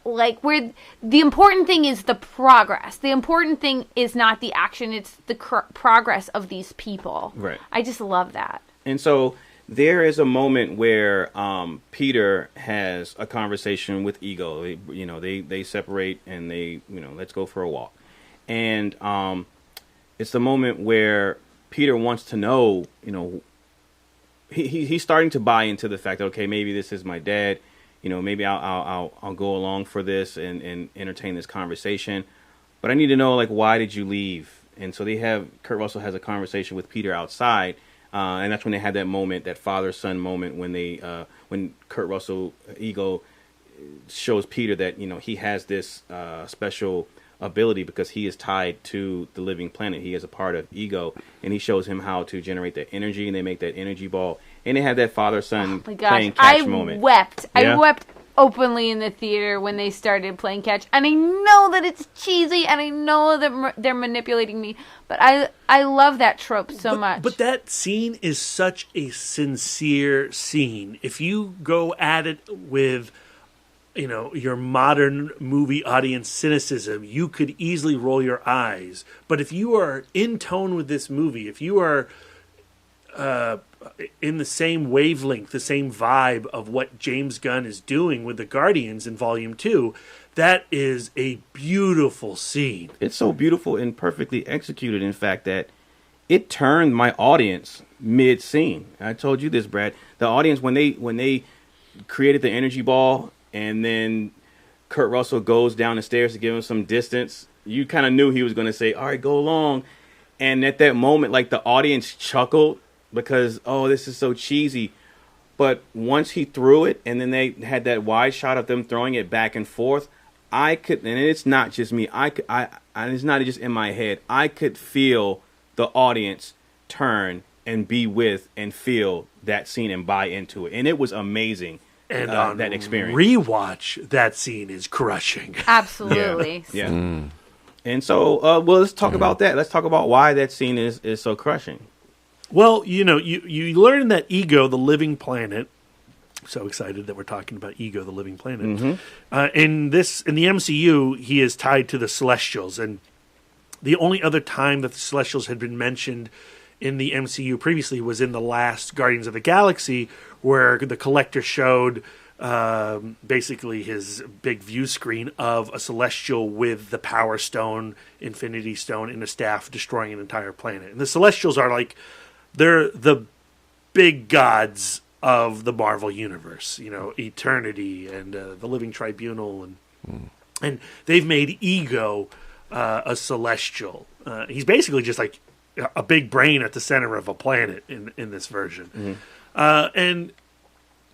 like, where the important thing is the progress. The important thing is not the action, it's the progress of these people. Right. I just love that. And so there is a moment where Peter has a conversation with Ego. They separate and they, let's go for a walk. And it's the moment where Peter wants to know, he's starting to buy into the fact that, okay, maybe this is my dad. Maybe I'll go along for this and entertain this conversation. But I need to know, like, why did you leave? And so Kurt Russell has a conversation with Peter outside. And that's when they had that moment, that father-son moment, when Kurt Russell, Ego, shows Peter that, he has this special ability because he is tied to the living planet. He is a part of Ego, and he shows him how to generate that energy, and they make that energy ball. And they had that father-son playing catch moment. Wept. Yeah? I wept openly in the theater when they started playing catch. And I know that it's cheesy, and I know that they're manipulating me, but I love that trope so much. But that scene is such a sincere scene. If you go at it with your modern movie audience cynicism, you could easily roll your eyes. But if you are in tone with this movie, if you are in the same wavelength, the same vibe of what James Gunn is doing with the Guardians in Volume 2, that is a beautiful scene. It's so beautiful and perfectly executed, in fact, that it turned my audience mid-scene. I told you this, Brad. The audience, when they created the energy ball and then Kurt Russell goes down the stairs to give him some distance, you kind of knew he was going to say, all right, go along. And at that moment, like, the audience chuckled because, oh, this is so cheesy. But once he threw it and then they had that wide shot of them throwing it back and forth, I could, and it's not just me, it's not just in my head, I could feel the audience turn and be with and feel that scene and buy into it. And it was amazing. And that experience. Rewatch, that scene is crushing. Absolutely. Yeah. And so, well, let's talk about that. Let's talk about why that scene is so crushing. Well, you learn that Ego, the living planet. So excited that we're talking about Ego, the living planet. Mm-hmm. In the MCU, he is tied to the Celestials, and the only other time that the Celestials had been mentioned in the MCU previously was in the last Guardians of the Galaxy, where the Collector showed basically his big view screen of a Celestial with the Power Stone, Infinity Stone, and a staff destroying an entire planet. And the Celestials are they're the big gods of the Marvel Universe, Eternity and the Living Tribunal, and they've made Ego a Celestial. He's basically just like a big brain at the center of a planet in this version. And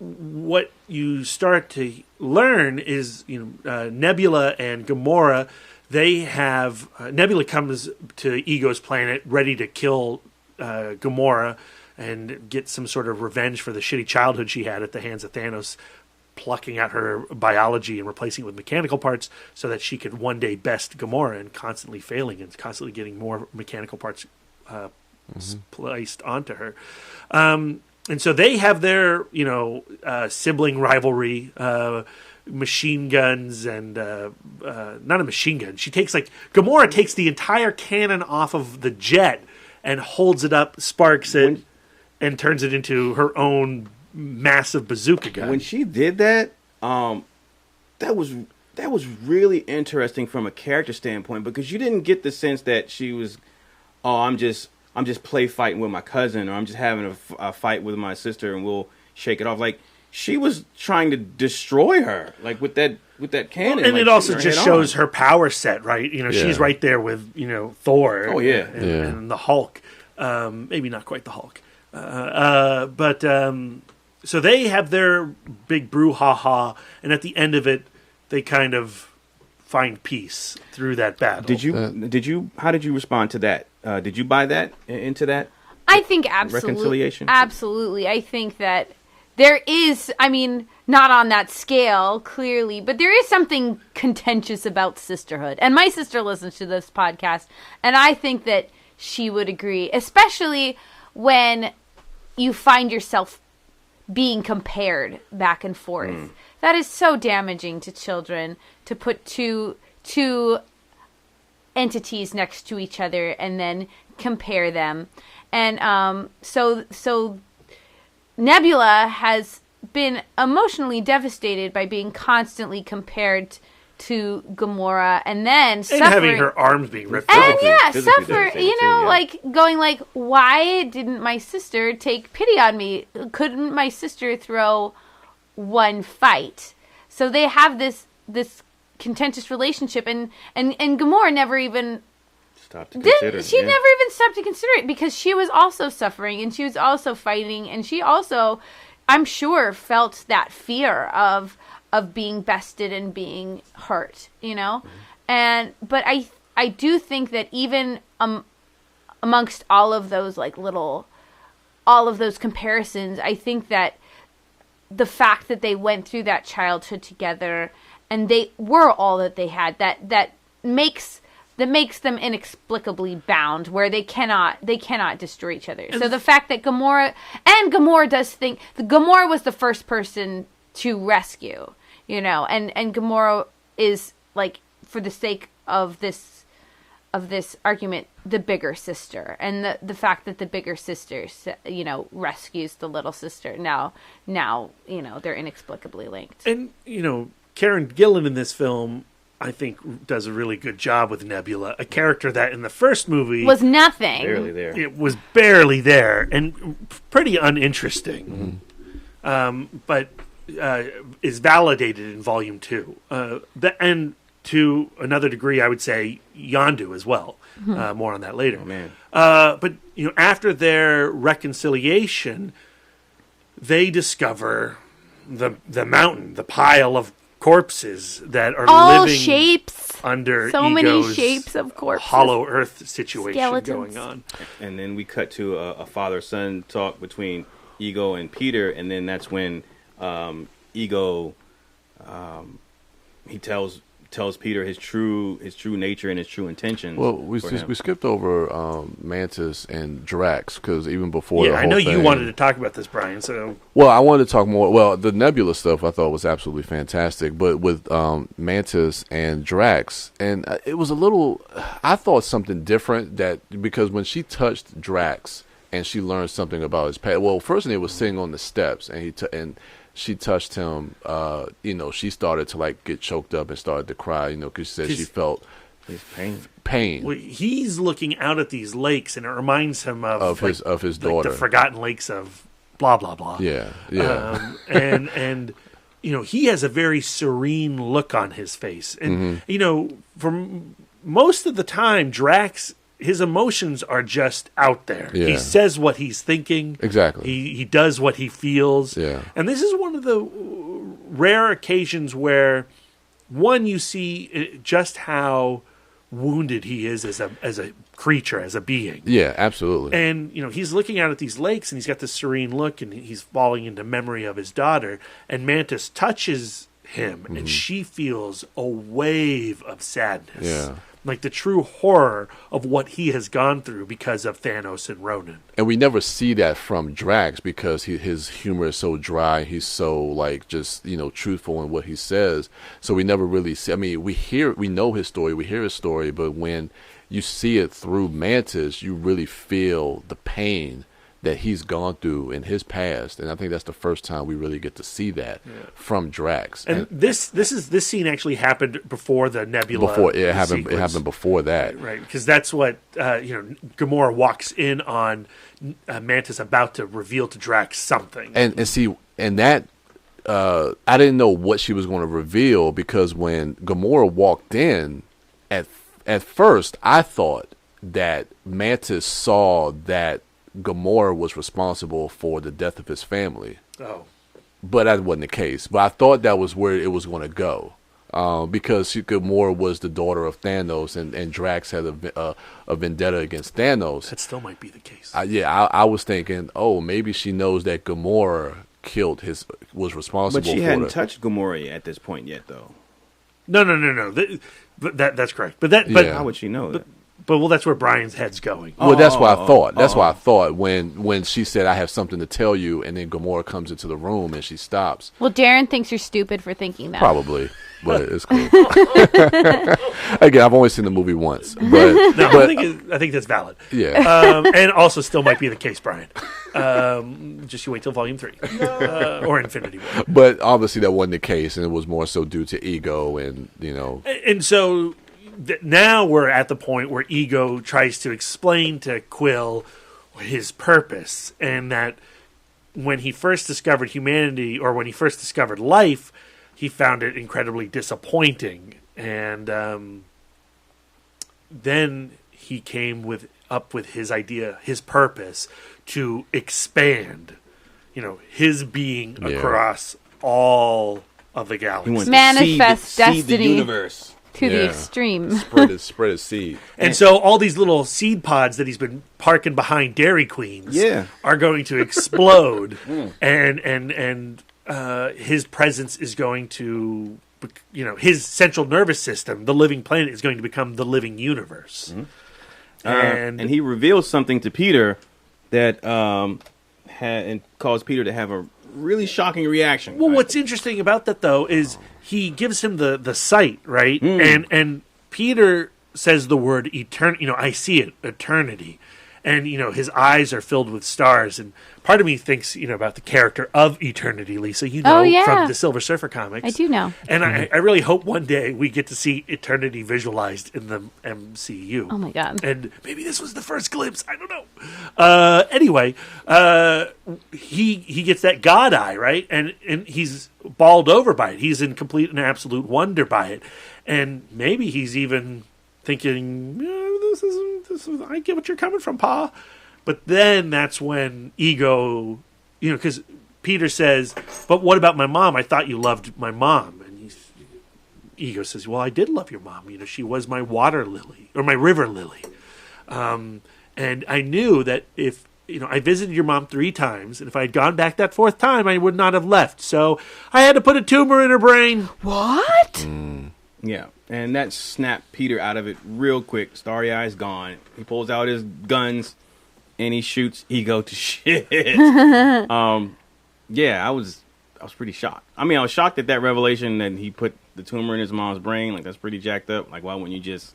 what you start to learn is, Nebula and Gamora, they have... Nebula comes to Ego's planet ready to kill Gamora and get some sort of revenge for the shitty childhood she had at the hands of Thanos, plucking out her biology and replacing it with mechanical parts so that she could one day best Gamora, and constantly failing and constantly getting more mechanical parts placed onto her. And so they have their, sibling rivalry, machine guns, and not a machine gun. Gamora takes the entire cannon off of the jet and holds it up, sparks it, and turns it into her own massive bazooka gun. When she did that, that was really interesting from a character standpoint, because you didn't get the sense that she was, I'm just play fighting with my cousin, or I'm just having a fight with my sister and we'll shake it off. Like, she was trying to destroy her, like with that cannon. And it also just shows her power set, right? She's right there with Thor. Oh yeah, and the Hulk. Maybe not quite the Hulk. But so they have their big brouhaha, and at the end of it, they kind of find peace through that battle. How did you respond to that? Did you buy that into that? I think absolutely. Reconciliation? Absolutely. I think that there is, not on that scale, clearly, but there is something contentious about sisterhood. And my sister listens to this podcast, and I think that she would agree, especially when you find yourself being compared back and forth. That is so damaging to children, to put two entities next to each other and then compare them. And so Nebula has been emotionally devastated by being constantly compared to Gamora, and then having her arms being ripped and off. going why didn't my sister take pity on me? Couldn't my sister throw one fight? So they have this contentious relationship, and Gamora never even stopped to consider it. She never even stopped to consider it, because she was also suffering and she was also fighting, and she also, I'm sure, felt that fear of being bested and being hurt, but I do think that even amongst all of those all of those comparisons, I think that the fact that they went through that childhood together and they were all that they had, that makes them inexplicably bound, where they cannot destroy each other. So the fact that Gamora does think Gamora was the first person to rescue. and Gamora is like, for the sake of this argument, the bigger sister, and the fact that the bigger sister, rescues the little sister. Now, they're inexplicably linked. And, Karen Gillan in this film, I think, does a really good job with Nebula, a character that in the first movie was nothing. Barely there. It was barely there and pretty uninteresting. But is validated in Volume 2. And to another degree, I would say Yondu as well. More on that later. Oh, man. But after their reconciliation, they discover the mountain, the pile of corpses that are all living shapes under so Ego's many shapes of corpses, hollow earth situation skeletons going on. And then we cut to a father-son talk between Ego and Peter, and then that's when Ego he tells Peter his true nature and his true intentions. Well, we skipped over Mantis and Drax because even before I know thing, you wanted to talk about this, Brian. So I wanted to talk more. Well, the Nebula stuff I thought was absolutely fantastic, but with Mantis and Drax, and it was a little. I thought something different because when she touched Drax and she learned something about his past. Well, first they was sitting on the steps, and she touched him, she started to get choked up and started to cry, because she said she felt pain. Well, he's looking out at these lakes, and it reminds him of his daughter, the forgotten lakes of blah blah blah. Yeah. And he has a very serene look on his face, and for most of the time, Drax, his emotions are just out there. Yeah. He says what he's thinking. Exactly. He does what he feels. Yeah. And this is one of the rare occasions where, one, you see just how wounded he is as a creature, as a being. Yeah, absolutely. And, he's looking out at these lakes, and he's got this serene look, and he's falling into memory of his daughter. And Mantis touches him, and she feels a wave of sadness. Yeah. Like the true horror of what he has gone through because of Thanos and Ronan. And we never see that from Drax because his humor is so dry. He's so just truthful in what he says. So we never really see. I mean, we know his story, we hear his story, but when you see it through Mantis, you really feel the pain that he's gone through in his past, and I think that's the first time we really get to see that from Drax. And this scene actually happened before the Nebula. Before it happened before that, right? Because that's what Gamora walks in on Mantis about to reveal to Drax something, and that I didn't know what she was going to reveal because when Gamora walked in, at first I thought that Mantis saw that Gamora was responsible for the death of his family. Oh. But that wasn't the case. But I thought that was where it was going to go. Because Gamora was the daughter of Thanos and Drax had a vendetta against Thanos. That still might be the case. I was thinking, maybe she knows that Gamora was responsible for it. But she hadn't touched Gamora at this point yet, though. No. That's correct. But how would she know that? But that's where Brian's head's going. Well, that's what I thought. That's what I thought when she said, "I have something to tell you," and then Gamora comes into the room and she stops. Well, Darren thinks you're stupid for thinking that. Probably, but it's cool. Again, I've only seen the movie once, but I think that's valid. Yeah, and also still might be the case, Brian. Just you wait till Volume 3 or Infinity War. But obviously that wasn't the case, and it was more so due to Ego and And so. Now we're at the point where Ego tries to explain to Quill his purpose, and that when he first discovered humanity, or when he first discovered life, he found it incredibly disappointing. And then he came up with his idea, his purpose, to expand, his being across all of the galaxy. Manifest destiny. Seed the universe. To the extreme. Spread his seed. And so all these little seed pods that he's been parking behind Dairy Queens are going to explode. and his presence is going to, his central nervous system, the living planet, is going to become the living universe. And he reveals something to Peter that caused Peter to have a really shocking reaction. Well, what's interesting about that, though, is he gives him the sight, right? And Peter says the word eternity. I see it, eternity. And, his eyes are filled with stars. And part of me thinks, about the character of Eternity, Lisa. From the Silver Surfer comics. I do know. And I really hope one day we get to see Eternity visualized in the MCU. Oh, my God. And maybe this was the first glimpse. I don't know. Anyway, he gets that God eye, right? And he's bowled over by it. He's in complete and absolute wonder by it. And maybe he's even thinking, this is, I get what you're coming from, Pa. But then that's when Ego, because Peter says, but what about my mom? I thought you loved my mom. And Ego says, well, I did love your mom. She was my water lily, or my river lily. And I knew that if, I visited your mom 3 times, and if I had gone back that 4th time, I would not have left. So I had to put a tumor in her brain. What? Yeah, and that snapped Peter out of it real quick. Starry Eyes gone. He pulls out his guns and he shoots Ego to shit. Yeah, I was pretty shocked. I mean, I was shocked at that revelation that he put the tumor in his mom's brain. Like, that's pretty jacked up. Like, why wouldn't you just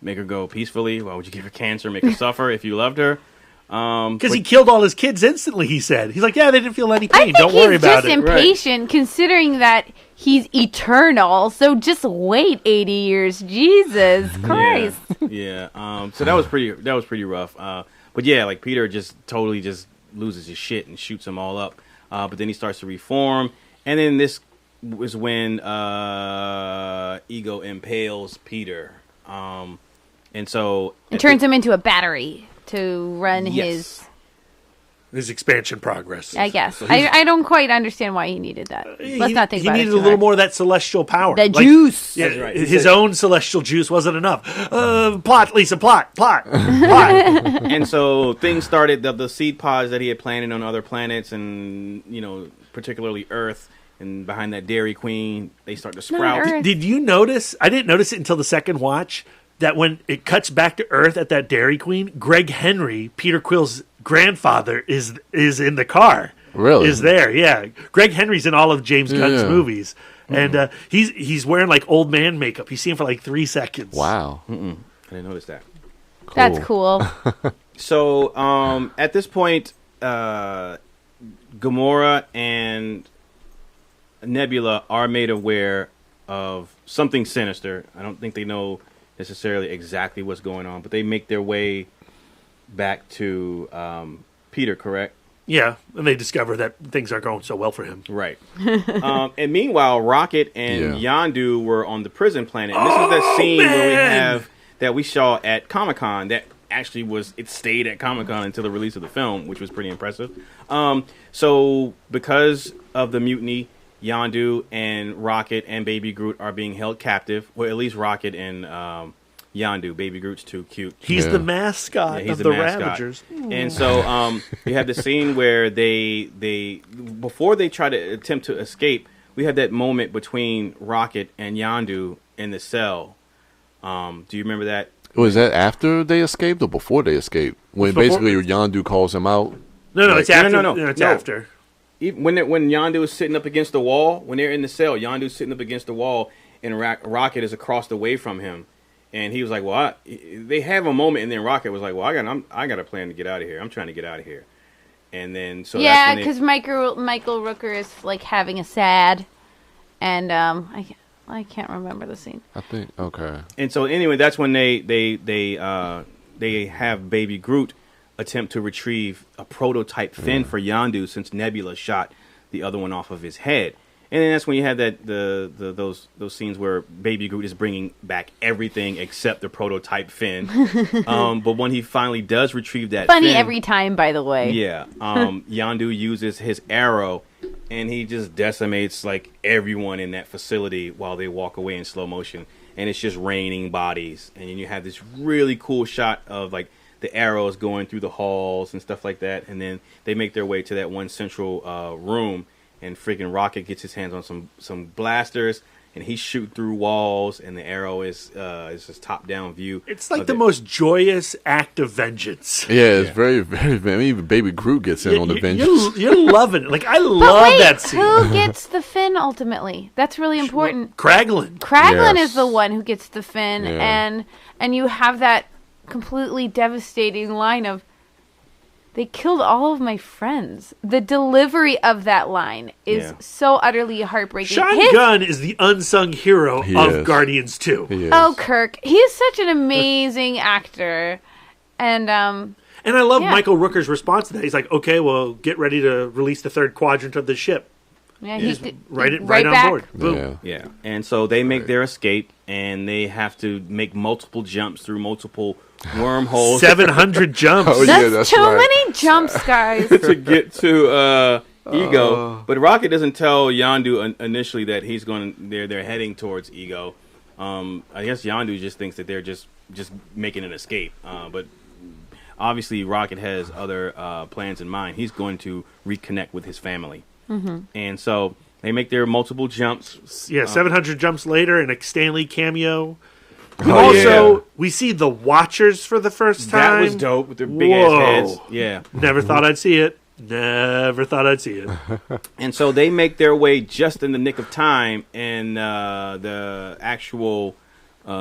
make her go peacefully? Why would you give her cancer, make her suffer if you loved her? Because he killed all his kids instantly, he said. He's like, yeah, they didn't feel any pain. Don't worry about it. He's just impatient, considering that he's eternal. So just wait 80 years. Jesus Christ. Yeah. So that was pretty rough. But yeah, like Peter just totally just loses his shit and shoots them all up. But then he starts to reform. And then this was when Ego impales Peter. And so it turns him into a battery to run his expansion progress. I guess. So I don't quite understand why he needed that. Let's not think about it. He needed a little more of that celestial power. The juice. Yeah, right. His own celestial juice wasn't enough. Plot, Lisa, plot. And so things started, the seed pods that he had planted on other planets and, particularly Earth, and behind that Dairy Queen, they start to sprout. Did you notice? I didn't notice it until the second watch. That when it cuts back to Earth at that Dairy Queen, Greg Henry, Peter Quill's grandfather, is in the car. Really? Is there? Yeah. Greg Henry's in all of James Gunn's movies, and he's wearing like old man makeup. You see him for like 3 seconds. Wow. I didn't notice that. Cool. That's cool. So at this point, Gamora and Nebula are made aware of something sinister. I don't think they know necessarily exactly what's going on, but they make their way back to Peter, correct? Yeah, and they discover that things aren't going so well for him. Right. And meanwhile, Rocket and Yondu were on the prison planet. And this is the scene where we saw at Comic-Con that actually it stayed at Comic-Con until the release of the film, which was pretty impressive. So because of the mutiny, Yondu and Rocket and Baby Groot are being held captive. Well, at least Rocket and Yondu. Baby Groot's too cute. He's the mascot of the Ravagers. And so you have the scene where they before they try to attempt to escape, we have that moment between Rocket and Yondu in the cell. Do you remember that? Was that after they escaped or before they escaped? When basically Yondu calls him out? No, it's after. No, it's after. When Yondu is sitting up against the wall, when they're in the cell, Yondu's sitting up against the wall, and Rocket is across the way from him, and he was like, "Well, they have a moment," and then Rocket was like, "Well, I got a plan to get out of here. I'm trying to get out of here," and then because Michael Rooker is like having a sad, and I can't remember the scene. I think okay. And so anyway, that's when they have Baby Groot attempt to retrieve a prototype fin for Yondu since Nebula shot the other one off of his head. And then that's when you have those scenes where Baby Groot is bringing back everything except the prototype fin. But when he finally does retrieve that fin, every time, by the way. Yeah. Yondu uses his arrow and he just decimates like everyone in that facility while they walk away in slow motion. And it's just raining bodies. And then you have this really cool shot of like the arrows going through the halls and stuff like that. And then they make their way to that one central room, and freaking Rocket gets his hands on some blasters, and he's shooting through walls, and the arrow is this top-down view. It's like the most joyous act of vengeance. Yeah, it's very, very. I mean, even Baby Groot gets in on the vengeance. You're loving it. Like I love that scene. Who gets the fin ultimately? That's really important. Kraglin. Kraglin Yes. is the one who gets the fin, Yeah. and you have that completely devastating line of, "They killed all of my friends." The delivery of that line is so utterly heartbreaking. Sean Gunn is the unsung hero He of is. Guardians 2. He is. Oh, Kirk. He is such an amazing actor. And I love Michael Rooker's response to that. He's like, okay, well, get ready to release the third quadrant of the ship. Yeah, He's he right on back. board. Boom. Yeah. And so they make their escape, and they have to make multiple jumps through multiple wormholes. 700 jumps. Oh, yeah, that's too right. many jumps, guys. to get to Ego. But Rocket doesn't tell Yondu initially that he's going. They're heading towards Ego. I guess Yondu just thinks that they're just making an escape. But obviously, Rocket has other plans in mind. He's going to reconnect with his family, and so they make their multiple jumps. Yeah, 700 jumps later, and a Stanley cameo. We see the Watchers for the first time. That was dope with their big ass heads. Yeah, Never thought I'd see it. Never thought I'd see it. and so they make their way just in the nick of time, and the actual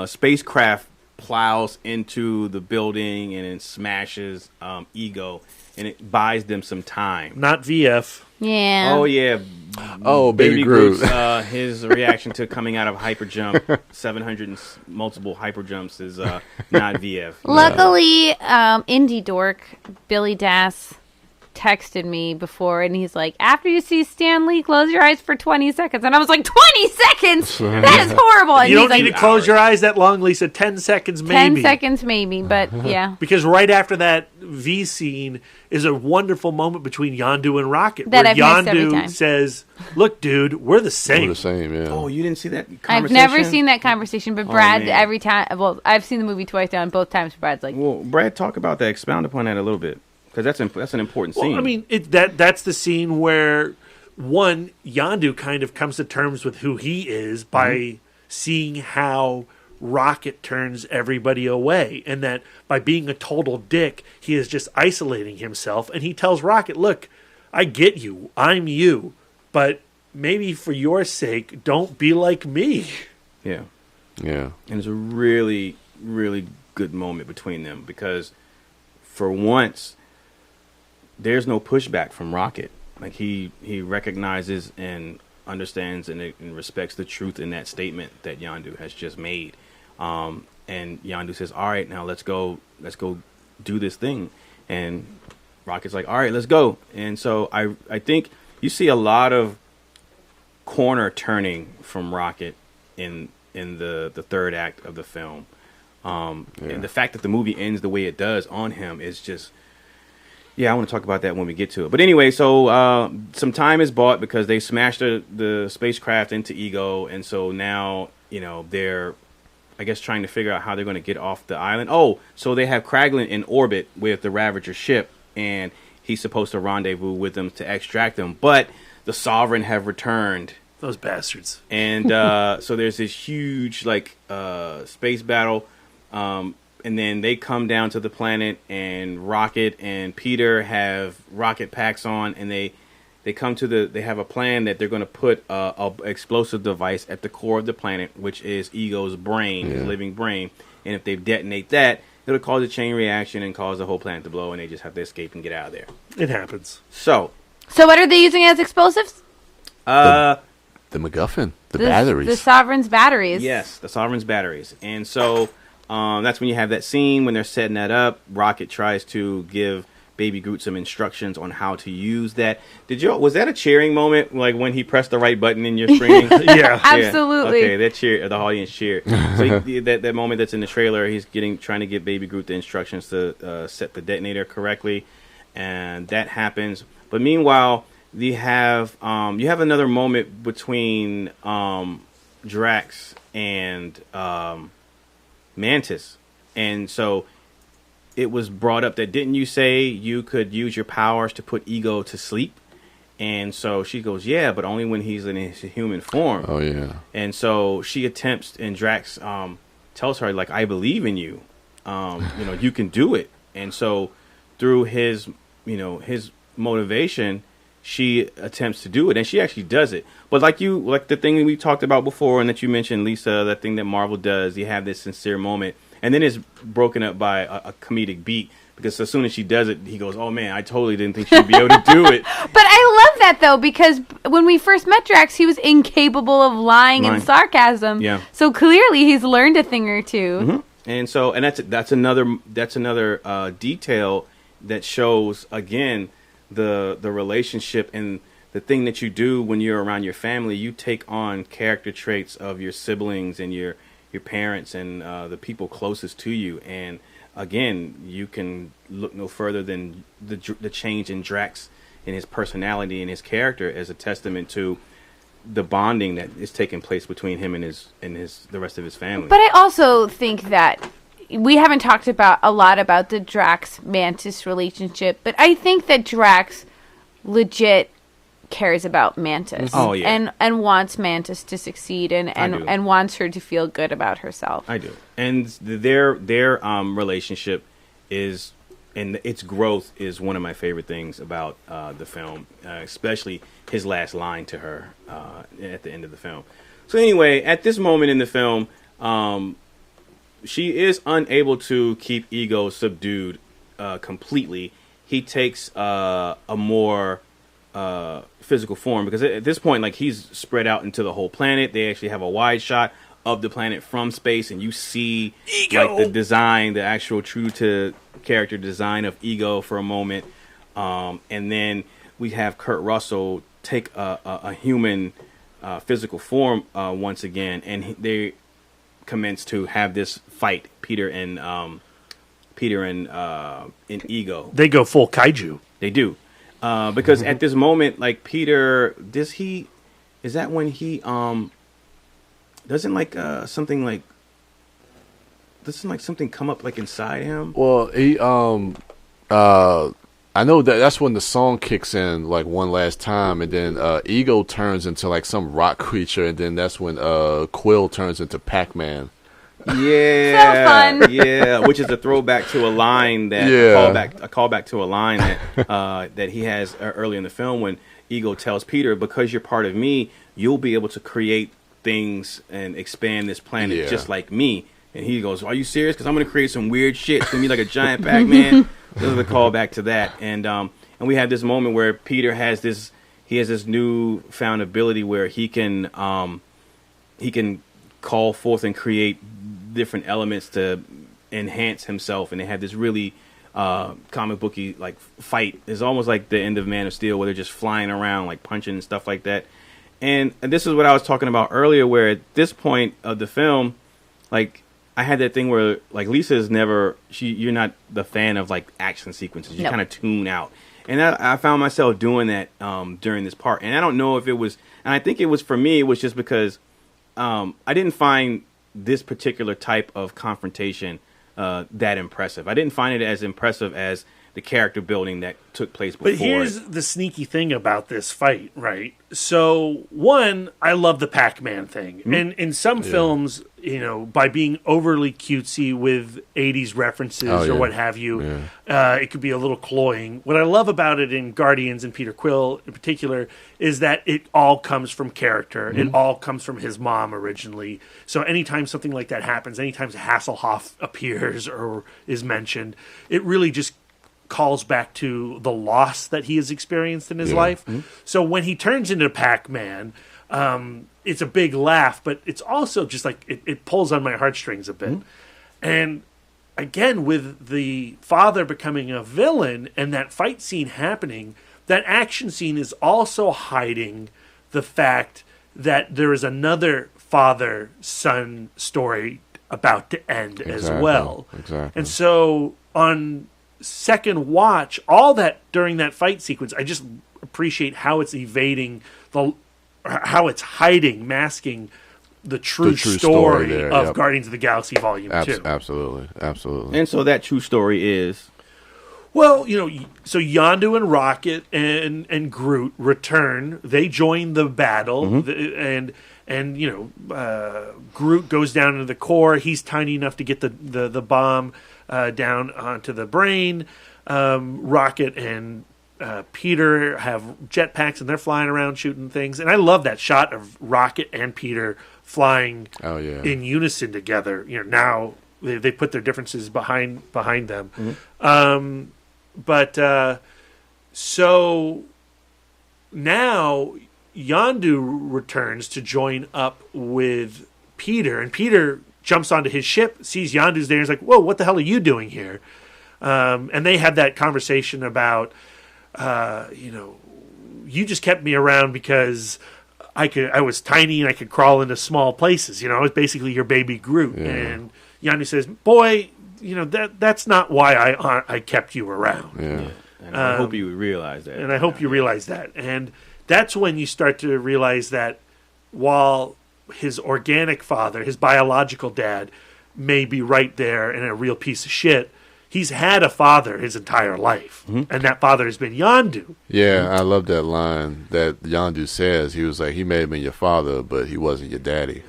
spacecraft plows into the building and it smashes Ego, and it buys them some time. Not VF. Yeah. Oh yeah. Oh, Baby Groot. Groot's, his reaction to coming out of hyper jump, 700 and multiple hyper jumps is not VF. Luckily, indie dork Billy Das texted me before, and he's like, "After you see Stan Lee, close your eyes for 20 seconds." And I was like, 20 seconds? That is horrible. And You he's don't need like, to close your eyes that long, Lisa. 10 seconds, 10 maybe. seconds maybe, but yeah. Because right after that V scene is a wonderful moment between Yondu and Rocket, That where I've missed every Yondu time. says, "Look, dude, we're the same." We're the same, yeah. Oh, you didn't see that conversation? I've never seen that conversation, but Oh, Brad, man. every time, well, I've seen the movie twice now, and both times Brad's like, Well, Brad, talk about that. Expound upon that a little bit, because that's an important scene. Well, I mean, that's the scene where one Yondu kind of comes to terms with who he is by seeing how Rocket turns everybody away, and that by being a total dick, he is just isolating himself. And he tells Rocket, "Look, I get you, I'm you, but maybe for your sake, don't be like me." Yeah. Yeah. And it's a really, really good moment between them, because for once, there's no pushback from Rocket. Like he recognizes and understands and respects the truth in that statement that Yondu has just made. And Yondu says, "All right, now let's go do this thing." And Rocket's like, "All right, let's go." And so I think you see a lot of corner turning from Rocket in the third act of the film. And the fact that the movie ends the way it does on him is just, I want to talk about that when we get to it. But anyway, so some time is bought because they smashed the spacecraft into Ego, and so now they're, I guess, trying to figure out how they're going to get off the island. Oh, so they have Kraglin in orbit with the Ravager ship, and he's supposed to rendezvous with them to extract them, but the Sovereign have returned. Those bastards. And so there's this huge space battle. And then they come down to the planet, and Rocket and Peter have rocket packs on, and they have a plan that they're going to put a explosive device at the core of the planet, which is Ego's brain, his living brain. And if they detonate that, it'll cause a chain reaction and cause the whole planet to blow, and they just have to escape and get out of there. It happens. So what are they using as explosives? The MacGuffin, the batteries. The Sovereign's batteries. Yes, the Sovereign's batteries. And so that's when you have that scene when they're setting that up. Rocket tries to give Baby Groot some instructions on how to use that. Was that a cheering moment, like when he pressed the right button in your screen? Yeah, absolutely. Okay, that cheer, the audience cheered. So that moment that's in the trailer, he's trying to give Baby Groot the instructions to set the detonator correctly, and that happens. But meanwhile, you have another moment between Drax and Mantis, and so it was brought up that, didn't you say you could use your powers to put Ego to sleep? And so she goes, yeah, but only when he's in his human form. Oh, yeah. And so she attempts, and Drax tells her, like, I believe in you. You can do it. And so through his motivation, she attempts to do it, and she actually does it. But like the thing we talked about before, and that you mentioned, Lisa, that thing that Marvel does, you have this sincere moment, and then it's broken up by a comedic beat. Because as soon as she does it, he goes, oh, man, I totally didn't think she'd be able to do it. But I love that, though, because when we first met Drax, he was incapable of lying and sarcasm. Yeah. So clearly he's learned a thing or two. Mm-hmm. And so, and that's another detail that shows, again, the relationship and the thing that you do when you're around your family. You take on character traits of your siblings and your parents and the people closest to you. And again, you can look no further than the change in Drax in his personality and his character as a testament to the bonding that is taking place between him and the rest of his family. But I also think that we haven't talked a lot about the Drax Mantis relationship, but I think that Drax legit cares about Mantis. Oh, yeah. And wants Mantis to succeed and wants her to feel good about herself. I do. And their relationship is, and its growth is one of my favorite things about the film, especially his last line to her at the end of the film. So anyway, at this moment in the film, she is unable to keep Ego subdued completely. He takes a more physical form, because at this point, like, he's spread out into the whole planet. They actually have a wide shot of the planet from space, and you see like the design, the actual true to character design of Ego for a moment, and then we have Kurt Russell take a human physical form once again, and they commence to have this fight, Peter and Ego. They go full kaiju. They do. Because at this moment, like, Peter, is that when he doesn't like something like, doesn't like something come up like inside him? Well, he I know that's when the song kicks in, like, one last time, and then Ego turns into like some rock creature, and then that's when Quill turns into Pac-Man. Yeah, so fun. Yeah, which is a throwback to a line that a callback to a line that that he has early in the film when Ego tells Peter, because you're part of me, you'll be able to create things and expand this planet just like me. And he goes, "Are you serious? Because I'm going to create some weird shit. It's going to be like a giant Pac-Man." This is a callback to that, and we have this moment where Peter has this newfound ability where he can call forth and create different elements to enhance himself, and they have this really comic booky like fight. It's almost like the end of Man of Steel, where they're just flying around like punching and stuff like that. And this is what I was talking about earlier, where at this point of the film, like, I had that thing where, like, Lisa is you're not the fan of like action sequences. You kind of tune out. And I found myself doing that during this part. And I don't know if it was, and I think it was, for me, it was just because I didn't find this particular type of confrontation that impressive. I didn't find it as impressive as the character building that took place before. But here's the sneaky thing about this fight, right? So, one, I love the Pac-Man thing. Mm-hmm. And in some films, by being overly cutesy with 80s references or what have you, it could be a little cloying. What I love about it in Guardians and Peter Quill in particular is that it all comes from character. Mm-hmm. It all comes from his mom originally. So anytime something like that happens, anytime Hasselhoff appears or is mentioned, it really just calls back to the loss that he has experienced in his life. Mm-hmm. So when he turns into Pac-Man, it's a big laugh, but it's also just like it pulls on my heartstrings a bit. Mm-hmm. And again, with the father becoming a villain and that fight scene happening, that action scene is also hiding the fact that there is another father-son story about to end as well. Exactly. And so on second watch, all that during that fight sequence, I just appreciate how it's evading how it's hiding, masking the true story of Guardians of the Galaxy Volume 2. Absolutely. And so that true story is, Well, so Yondu and Rocket and Groot return. They join the battle, and Groot goes down into the core. He's tiny enough to get the bomb down onto the brain. Rocket and Peter have jetpacks, and they're flying around shooting things. And I love that shot of Rocket and Peter flying in unison together. Now they put their differences behind them. So now Yondu returns to join up with Peter, and Peter jumps onto his ship, sees Yondu's there, and is like, "Whoa, what the hell are you doing here?" And they have that conversation about, you just kept me around because I was tiny and I could crawl into small places. I was basically your baby Groot. Yeah. And Yondu says, "Boy, that's not why I kept you around." Yeah. And I hope you realize that. And I hope you realize that. And that's when you start to realize that while his organic father, his biological dad, may be right there and a real piece of shit, he's had a father his entire life, and that father has been Yondu. Yeah, I love that line that Yondu says. He was like, he may have been your father, but he wasn't your daddy.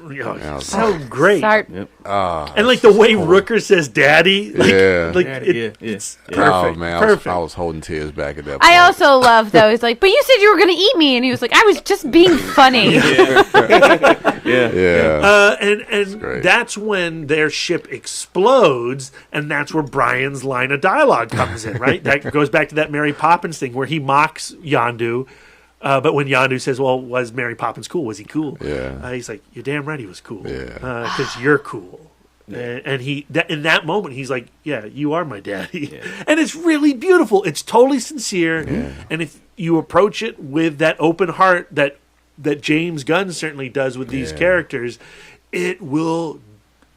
So great. Yep. And like the way Rooker says daddy, it's perfect. Oh, man, perfect. I was holding tears back at that point. I also love those, like, but you said you were going to eat me, and he was like, I was just being funny. And that's when their ship explodes, and that's where Brian's line of dialogue comes in, right? That goes back to that Mary Poppins thing where he mocks Yondu, but when Yondu says, "Well, was Mary Poppins cool? Was he cool?" He's like, "You're damn right he was cool, because you're cool." And he, in that moment, he's like, "Yeah, you are my daddy," and it's really beautiful. It's totally sincere, and if you approach it with that open heart that James Gunn certainly does with these characters, it will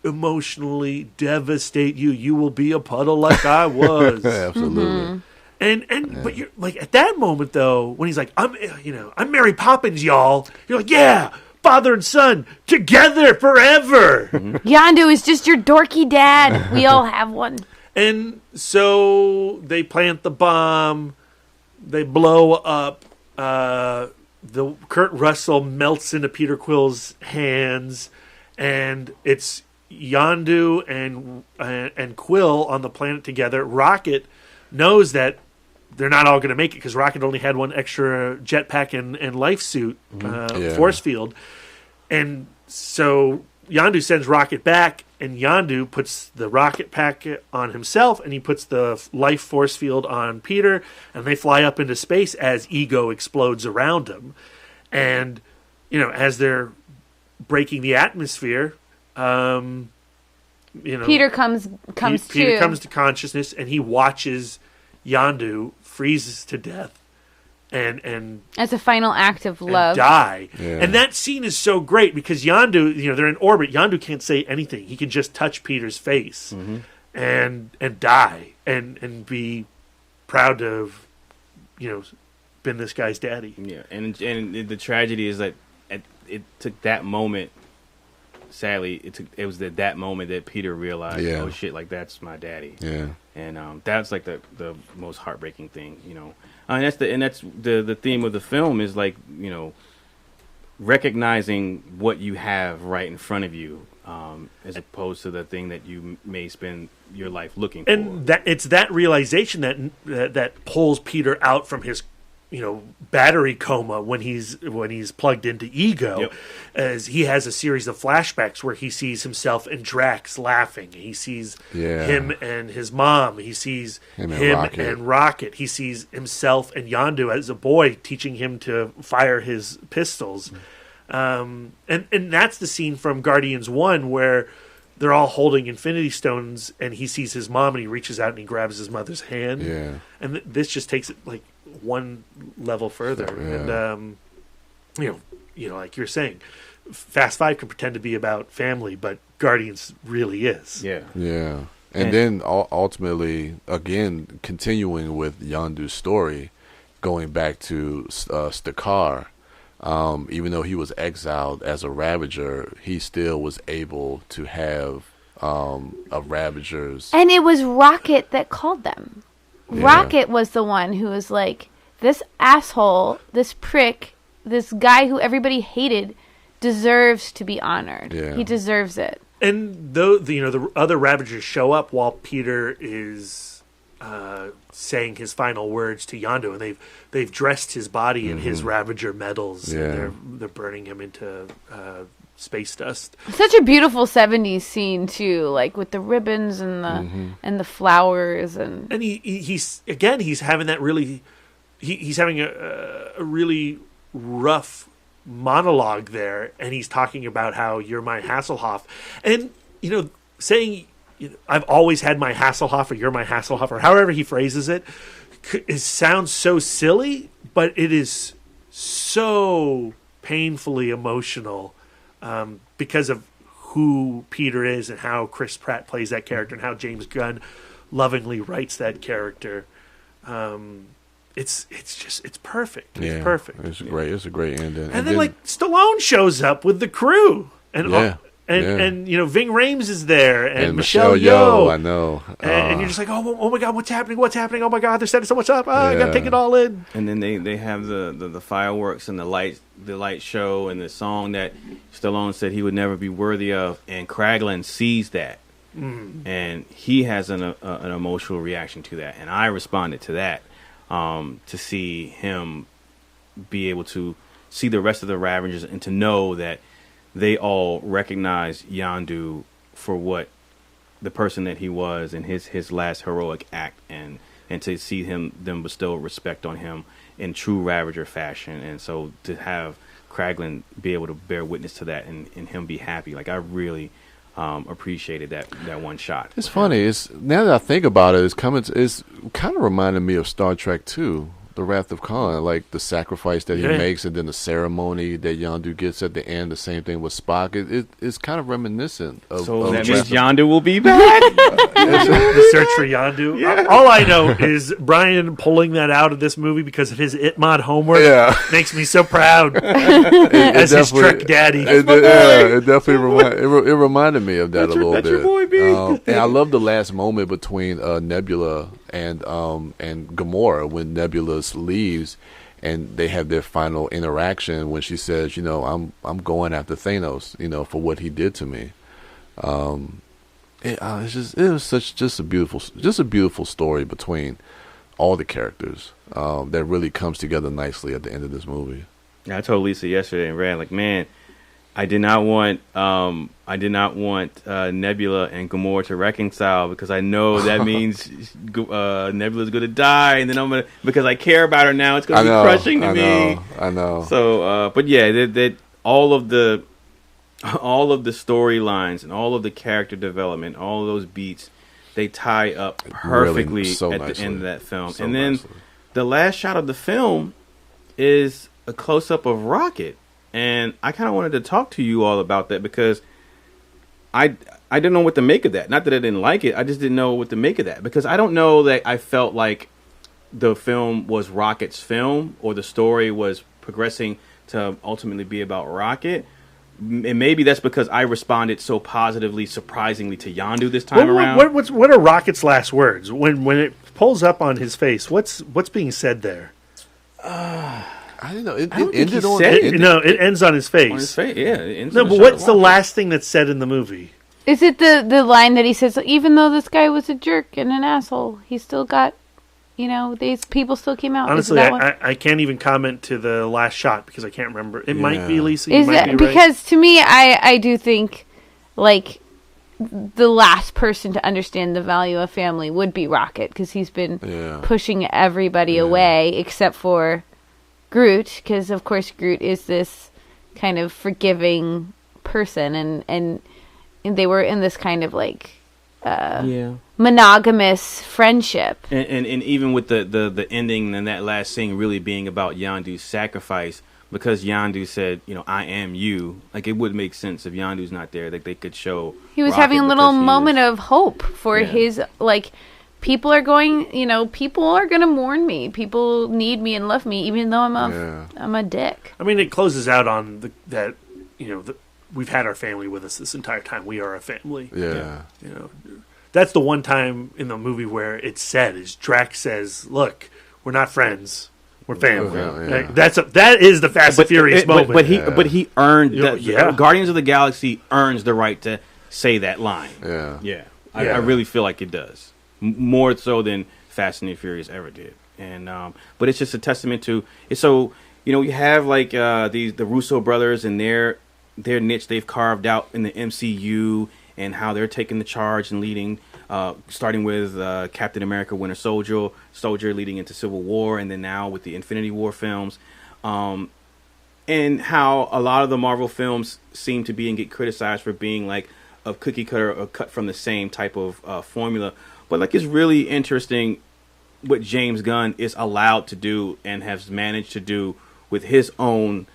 emotionally devastate you. You will be a puddle like I was. Absolutely. But you're like, at that moment though, when he's like, I'm Mary Poppins, y'all. You're like, yeah, father and son together forever. Yondu is just your dorky dad. We all have one. And so they plant the bomb. They blow up. The Kurt Russell melts into Peter Quill's hands, and it's Yondu and Quill on the planet together. Rocket knows that they're not all going to make it because Rocket only had one extra jetpack and life suit, force field. And so Yondu sends Rocket back, and Yondu puts the rocket pack on himself, and he puts the life force field on Peter, and they fly up into space as Ego explodes around them. And, as they're breaking the atmosphere, Peter comes to consciousness, and he watches Yondu freezes to death and as a final act of love die. And that scene is so great because Yondu, they're in orbit. Yondu can't say anything. He can just touch Peter's face and die and be proud to have been this guy's daddy. And the tragedy is that it took that moment. Sadly, it was at that moment that Peter realized, oh shit, like that's my daddy. And that's like the most heartbreaking thing, And that's the theme of the film is like, recognizing what you have right in front of you, as opposed to the thing that you may spend your life looking for. And it's that realization that pulls Peter out from his battery coma when he's plugged into Ego, as he has a series of flashbacks where he sees himself and Drax laughing. He sees him and his mom. He sees him and Rocket. He sees himself and Yondu as a boy teaching him to fire his pistols. And that's the scene from Guardians 1 where they're all holding Infinity Stones and he sees his mom and he reaches out and he grabs his mother's hand. And this just takes it like one level further. And like you're saying, Fast 5 can pretend to be about family, but Guardians really is. And then ultimately, again, continuing with Yondu's story, going back to Stakar, even though he was exiled as a Ravager, he still was able to have a Ravager's. And it was Rocket that called them. Rocket was the one who was like, this asshole, this prick, this guy who everybody hated deserves to be honored. Yeah. He deserves it. And the other Ravagers show up while Peter is saying his final words to Yondu, and they've dressed his body in his Ravager medals, and they're burning him into space dust. Such a beautiful 70s scene too, like with the ribbons and the flowers, and he's having that really he's having a really rough monologue there, and he's talking about how you're my Hasselhoff, and saying I've always had my Hasselhoff, or you're my Hasselhoff, or however he phrases it sounds so silly, but it is so painfully emotional because of who Peter is and how Chris Pratt plays that character and how James Gunn lovingly writes that character. It's perfect. It's perfect. It's great. It's a great ending. And then like Stallone shows up with the crew, and Ving Rhames is there, and Michelle Yeoh. I know. And you're just like, oh my God, what's happening? Oh my God, they're setting so much up. I gotta take it all in. And then they have the fireworks and the light show and the song that Stallone said he would never be worthy of, and Kraglin sees that. And he has an emotional reaction to that, and I responded to that. To see him be able to see the rest of the Ravagers and to know that they all recognize Yondu for what the person that he was in his last heroic act, and to see them bestow respect on him in true Ravager fashion. And so to have Kraglin be able to bear witness to that and him be happy, like I really appreciated that one shot. It's funny. Now that I think about it, it's kind of reminded me of Star Trek 2, The Wrath of Khan, like the sacrifice that he makes, and then the ceremony that Yondu gets at the end. The same thing with Spock. It's kind of reminiscent of. So that means Yondu will be back. The search for Yondu. Yeah. All I know is Brian pulling that out of this movie because of his Itmod homework makes me so proud as his Trek daddy. It definitely reminded me of that a little bit. Your boy, B. And I love the last moment between Nebula and Gamora when Nebula leaves and they have their final interaction when she says, I'm going after Thanos, for what he did to me. It was just a beautiful story between all the characters that really comes together nicely at the end of this movie. Yeah, I told Lisa yesterday and Rand, like, man, I did not want Nebula and Gamora to reconcile, because I know that means Nebula's going to die, and then because I care about her now, it's going to be crushing to me. I know. So, but yeah, that all of the storylines and all of the character development, all of those beats, they tie up perfectly really, at nicely. The end of that film. And then the last shot of the film is a close up of Rocket. And I kind of wanted to talk to you all about that, because I didn't know what to make of that. Not that I didn't like it, I just didn't know what to make of that, because I don't know that I felt like the film was Rocket's film, or the story was progressing to ultimately be about Rocket. And maybe that's because I responded so positively, surprisingly, to Yondu this time around. What are Rocket's last words when it pulls up on his face? What's being said there? I don't know. It ends on his face. On his face, yeah. It ends no, but what's the last thing that's said in the movie? Is it the line that he says, even though this guy was a jerk and an asshole, he still got, these people still came out? Honestly, I can't even comment to the last shot because I can't remember. It might be, Lisa. Because to me, I do think, like, the last person to understand the value of family would be Rocket, because he's been pushing everybody away except for Groot, because of course Groot is this kind of forgiving person, and they were in this kind of like monogamous friendship. And even with the ending and that last scene really being about Yondu's sacrifice, because Yondu said, I am you, like it would make sense if Yondu's not there, that they could show he was Rocket, having a little moment of hope for his, like, people are going to mourn me. People need me and love me, even though I'm a dick. I mean, it closes out on we've had our family with us this entire time. We are a family. Yeah. that's the one time in the movie where it's said, is Drax says, "Look, we're not friends. We're family." Yeah. Like, that is the Fast and Furious moment. But he earned that. Yeah. Guardians of the Galaxy earns the right to say that line. Yeah. I really feel like it does, more so than Fast and the Furious ever did. And but it's just a testament to it's so. You have like the Russo brothers and their niche they've carved out in the MCU and how they're taking the charge and leading, starting with Captain America: Winter Soldier, leading into Civil War, and then now with the Infinity War films, and how a lot of the Marvel films seem to be and get criticized for being like a cookie cutter or cut from the same type of formula. But like it's really interesting what James Gunn is allowed to do and has managed to do with his own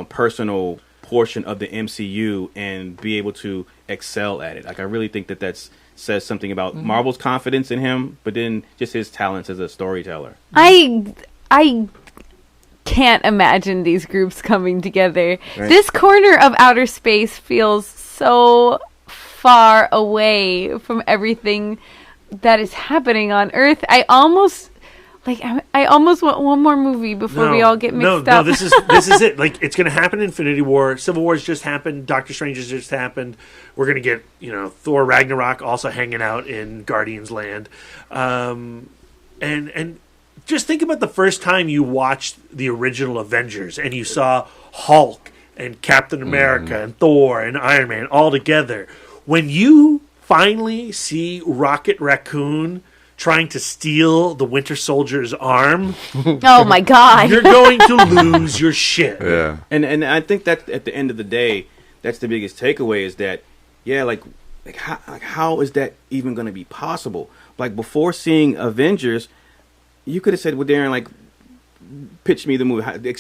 personal portion of the MCU and be able to excel at it. Like I really think that says something about Marvel's confidence in him, but then just his talents as a storyteller. I can't imagine these groups coming together. Right. This corner of outer space feels so far away from everything that is happening on Earth. I almost want one more movie before we all get mixed up. No, this is it. Like, it's going to happen in Infinity War. Civil War's just happened. Doctor Strange has just happened. We're going to get, Thor Ragnarok also hanging out in Guardians Land. And just think about the first time you watched the original Avengers and you saw Hulk and Captain America and Thor and Iron Man all together. When you finally see Rocket Raccoon trying to steal the Winter Soldier's arm, oh my God, you're going to lose your shit. Yeah, and I think that at the end of the day, that's the biggest takeaway is that, how is that even going to be possible? Like before seeing Avengers, you could have said, well, Darren, pitch me the movie.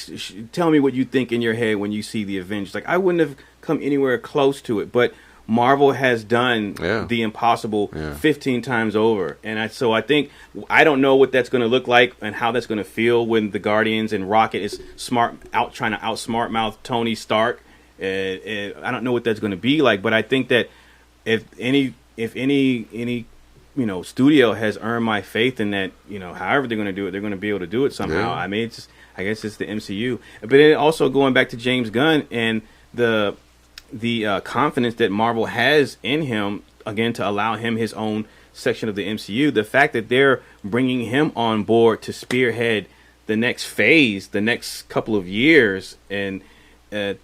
Tell me what you think in your head when you see the Avengers. Like I wouldn't have come anywhere close to it, but Marvel has done the impossible 15 times over. And so I think, I don't know what that's going to look like and how that's going to feel when the Guardians and Rocket is trying to outsmart mouth Tony Stark. I don't know what that's going to be like, but I think that if any studio has earned my faith in that, however they're going to do it, they're going to be able to do it somehow. Yeah. I mean, I guess it's the MCU. But then also going back to James Gunn and the confidence that Marvel has in him, again, to allow him his own section of the MCU, the fact that they're bringing him on board to spearhead the next phase, the next couple of years, and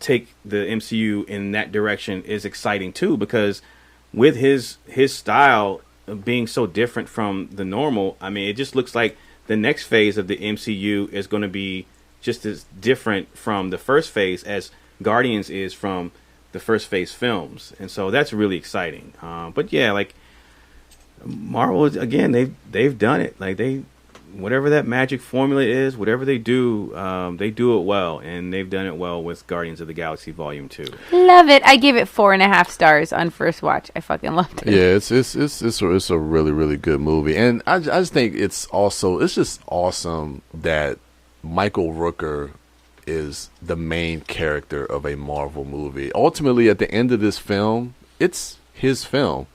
take the MCU in that direction is exciting too, because with his style being so different from the normal, I mean, it just looks like the next phase of the MCU is going to be just as different from the first phase as Guardians is from the first phase films, and so that's really exciting. But yeah, like Marvel, again, they've done it. Like whatever that magic formula is, whatever they do it well, and they've done it well with Guardians of the Galaxy Volume 2. Love it. I gave it 4.5 stars on first watch. I fucking loved it. Yeah, it's a really, really good movie, and I just think it's just awesome that Michael Rooker is the main character of a Marvel movie. Ultimately, at the end of this film, it's his film.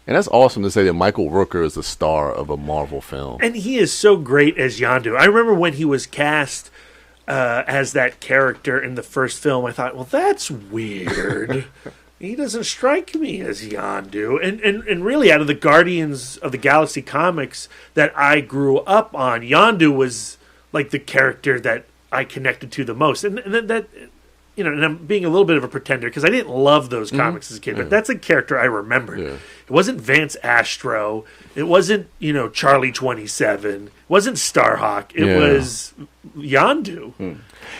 And that's awesome to say that Michael Rooker is the star of a Marvel film. And he is so great as Yondu. I remember when he was cast as that character in the first film, I thought, well, that's weird. He doesn't strike me as Yondu. And really, out of the Guardians of the Galaxy comics that I grew up on, Yondu was like the character that I connected to the most, and that and I'm being a little bit of a pretender because I didn't love those comics as a kid, but that's a character I remembered. Yeah. It wasn't Vance Astro, it wasn't Charlie 27, it wasn't Starhawk, it was Yondu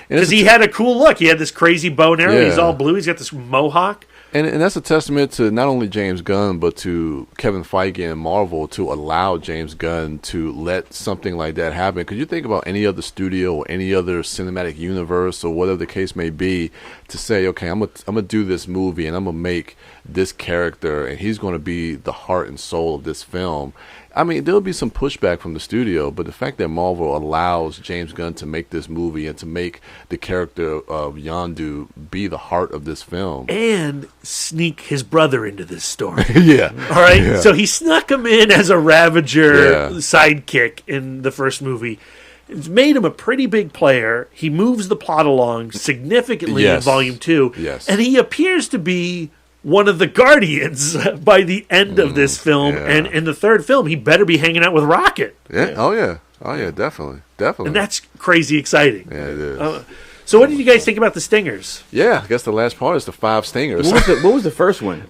because he had a cool look. He had this crazy bow and arrow. He's all blue. He's got this mohawk. And that's a testament to not only James Gunn, but to Kevin Feige and Marvel to allow James Gunn to let something like that happen. Because you think about any other studio or any other cinematic universe or whatever the case may be, to say, okay, I'm gonna do this movie and I'm gonna make this character and he's going to be the heart and soul of this film. I mean, there'll be some pushback from the studio, but the fact that Marvel allows James Gunn to make this movie and to make the character of Yondu be the heart of this film. And sneak his brother into this story. Yeah. All right? Yeah. So he snuck him in as a Ravager sidekick in the first movie. It's made him a pretty big player. He moves the plot along significantly in Volume 2. Yes. And he appears to be one of the Guardians by the end of this film. yeah. And in the third film, he better be hanging out with Rocket. Yeah. Oh, yeah. Oh, yeah, definitely. Definitely. And that's crazy exciting. Yeah, it is. So what did you guys think about the Stingers? Yeah, I guess the last part is the 5 Stingers. What was the first one?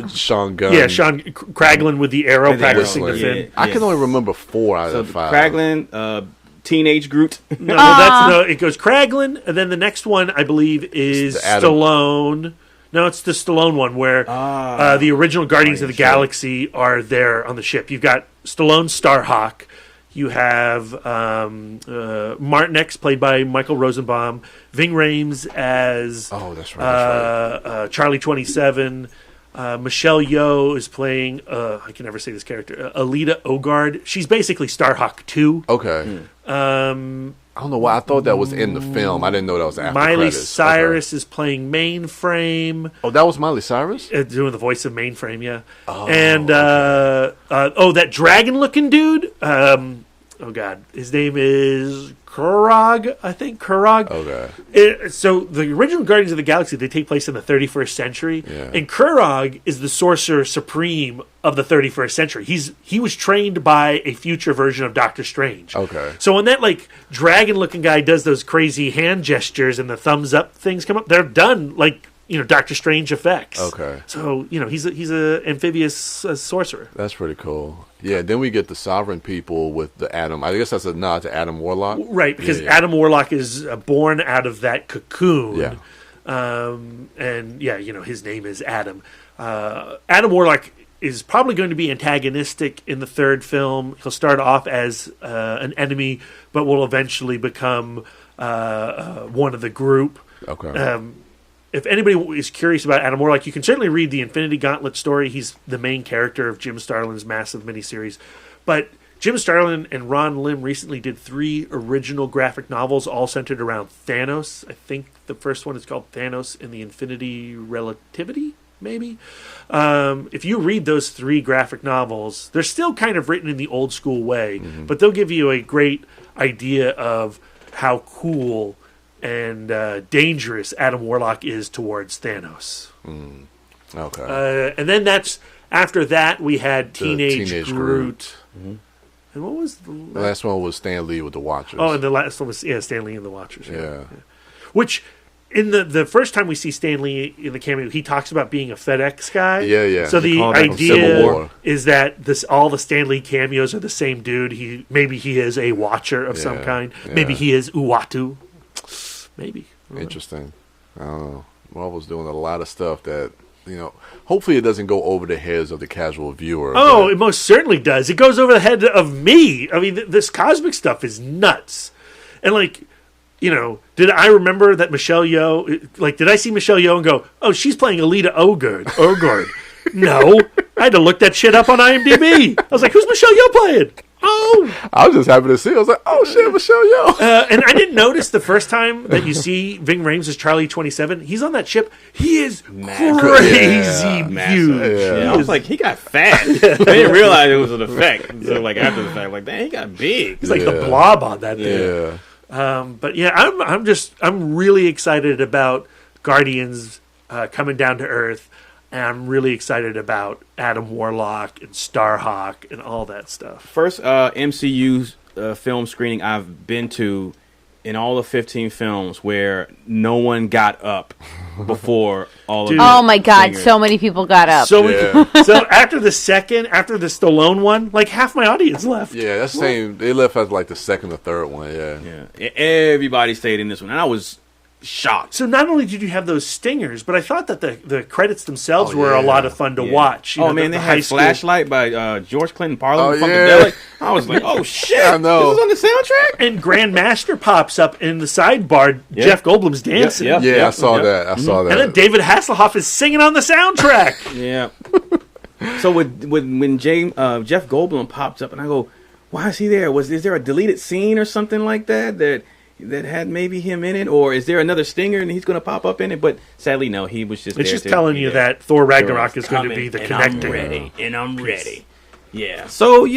Sean Gunn. Yeah, Sean Kraglin with the arrow practicing the fin. I can only remember 4 out of the 5. Kraglin, Teenage Groot. No, it goes Kraglin, and then the next one, I believe, is Stallone. No, it's the Stallone one where the original Guardians of the Galaxy are there on the ship. You've got Stallone Starhawk. You have Martin X, played by Michael Rosenbaum. Ving Rhames as Charlie 27. Michelle Yeoh is playing, I can never say this character, Alita Ogard. She's basically Starhawk 2. Okay. I don't know why I thought that was in the film. I didn't know that was after Miley credits. Cyrus is playing Mainframe. Oh, that was Miley Cyrus? Doing the voice of Mainframe, yeah. And, that dragon-looking dude, oh, God, his name is Kurog, I think, Kurog. Okay. So the original Guardians of the Galaxy, they take place in the 31st century, and Kurog is the Sorcerer Supreme of the 31st century. He was trained by a future version of Doctor Strange. Okay. So when that like dragon-looking guy does those crazy hand gestures and the thumbs up things come up, they're done like Doctor Strange effects. Okay. So he's a amphibious sorcerer. That's pretty cool. Yeah, then we get the Sovereign people with the Adam. I guess that's a nod to Adam Warlock. Right, because Adam Warlock is born out of that cocoon. Yeah. And his name is Adam. Adam Warlock is probably going to be antagonistic in the third film. He'll start off as an enemy, but will eventually become one of the group. Okay. If anybody is curious about Adam Warlock, you can certainly read the Infinity Gauntlet story. He's the main character of Jim Starlin's massive miniseries. But Jim Starlin and Ron Lim recently did 3 original graphic novels, all centered around Thanos. I think the first one is called Thanos and the Infinity Relativity, maybe. If you read those 3 graphic novels, they're still kind of written in the old school way, but they'll give you a great idea of how cool and dangerous Adam Warlock is towards Thanos. Okay. And then after that we had Teenage Groot. And what was the last one? Was Stan Lee with the Watchers. Oh, and the last one was Stan Lee and the Watchers. Yeah. Which in the first time we see Stan Lee in the cameo, he talks about being a FedEx guy. Yeah. So the idea is that all the Stan Lee cameos are the same dude. Maybe he is a Watcher of some kind. Maybe he is Uatu. Maybe. Interesting. I don't know. Marvel's doing a lot of stuff that, hopefully it doesn't go over the heads of the casual viewer. Oh, it most certainly does. It goes over the head of me. I mean, this cosmic stuff is nuts. And did I remember that Michelle Yeoh, did I see Michelle Yeoh and go, oh, she's playing Alita Ogard? No. I had to look that shit up on IMDb. I was like, who's Michelle Yeoh playing? Oh, I was just happy to see. I was like, "Oh shit, Michelle Yeoh!" And I didn't notice the first time that you see Ving Rhames as Charlie 27. He's on that ship. He is crazy huge. Yeah. I was like, he got fat. I didn't realize it was an effect. So after the fact, dang, he got big. He's like the blob on that thing. But I'm really excited about Guardians coming down to Earth. And I'm really excited about Adam Warlock and Starhawk and all that stuff. First MCU film screening I've been to in all the 15 films where no one got up before all of Oh my God, so many people got up. So after the Stallone one, half my audience left. Yeah, that's the same. They left as the second or third one. Yeah. Everybody stayed in this one, and I was shocked. So not only did you have those stingers, but I thought that the credits themselves were a lot of fun to watch. They had Flashlight by George Clinton Parliament Funkadelic. I was like, oh shit, I know. This is on the soundtrack? And Grandmaster pops up in the sidebar. Jeff Goldblum's dancing. I saw that. I saw that. And then David Hasselhoff is singing on the soundtrack. Yeah. So when Jeff Goldblum pops up, and I go, why is he there? Is there a deleted scene or something like that that had maybe him in it, or is there another stinger and he's going to pop up in it? But sadly, no. He was just. It's there just telling you that Thor Ragnarok is going to be the connecting. I'm ready. Yeah. So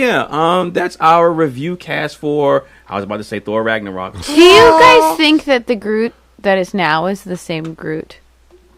that's our review cast for. I was about to say Thor Ragnarok. Do you guys think that the Groot that is now is the same Groot?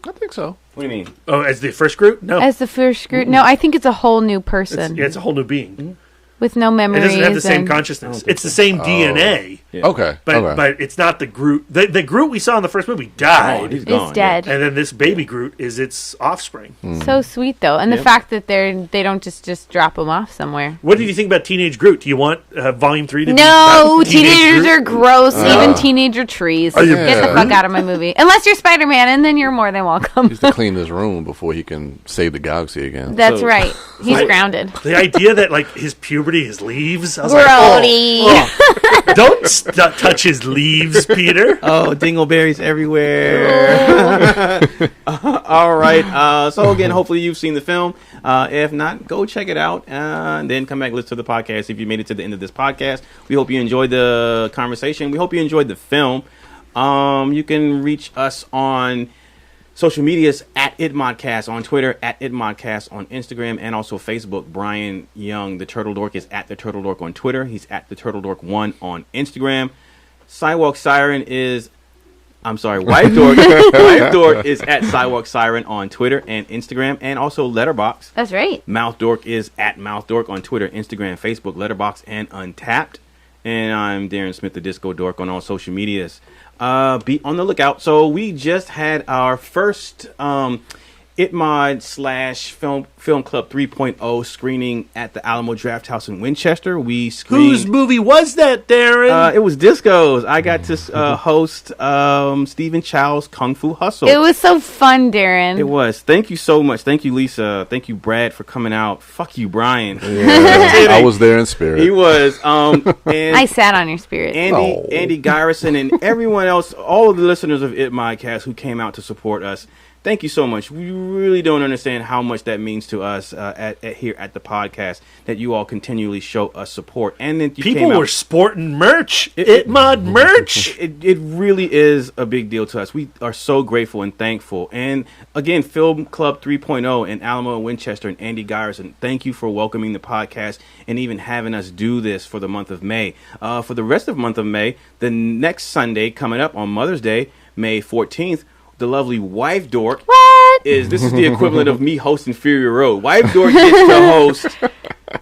I think so. What do you mean? Oh, as the first Groot? No. As the first Groot? No, I think it's a whole new person. It's a whole new being. With no memories. It doesn't have the same consciousness. It's the same DNA. Yeah. Okay. But it's not the Groot. The Groot we saw in the first movie died. He's gone. He's dead. And then this baby Groot is its offspring. So sweet, though. And the fact that they don't just drop him off somewhere. What did you think about Teenage Groot? Do you want Volume 3 to be No, Teenage teenagers Groot? are gross. Even teenager trees. Get the fuck out of my movie. Unless you're Spider-Man, and then you're more than welcome. He has to clean his room before he can save the galaxy again. That's right. He's grounded. The idea that, like, his puberty is leaves. I was Grody. like, don't touch his leaves, Peter. Oh, dingleberries everywhere. All right. So again, hopefully you've seen the film. If not, go check it out and then come back and listen to the podcast. If you made it to the end of this podcast, we hope you enjoyed the conversation. We hope you enjoyed the film. You can reach us on social medias at ItModcast on Twitter, at ItModcast on Instagram, and also Facebook. Brian Young, the Turtle Dork, is at the Turtle Dork on Twitter. He's at the Turtle Dork 1 on Instagram. Sidewalk Siren is, Wife Dork. Wife Dork is at Sidewalk Siren on Twitter and Instagram, and also Letterboxd. That's right. Mouth Dork is at Mouth Dork on Twitter, Instagram, Facebook, Letterboxd, and Untapped. And I'm Darren Smith, the Disco Dork, on all social medias. Be on the lookout. So we just had our first ItMod / Film Club 3.0 screening at the Alamo Drafthouse in Winchester. We screened. Whose movie was that, Darren? It was Disco's. I got to host Stephen Chow's Kung Fu Hustle. It was so fun, Darren. It was. Thank you so much. Thank you, Lisa. Thank you, Brad, for coming out. Fuck you, Brian. Yeah, I was there in spirit. He was. And I sat on your spirit. Andy Garrison and everyone else, all of the listeners of ItModcast who came out to support us. Thank you so much. We really don't understand how much that means to us here at the podcast, that you all continually show us support. And then people were sporting merch, ItMod merch. It really is a big deal to us. We are so grateful and thankful. And again, Film Club 3.0 and Alamo and Winchester and Andy Garrison, thank you for welcoming the podcast and even having us do this for the month of May. For the rest of the month of May, the next Sunday coming up on Mother's Day, May 14th, the lovely Wife Dork this is the equivalent of me hosting Fury Road. Wife Dork gets to host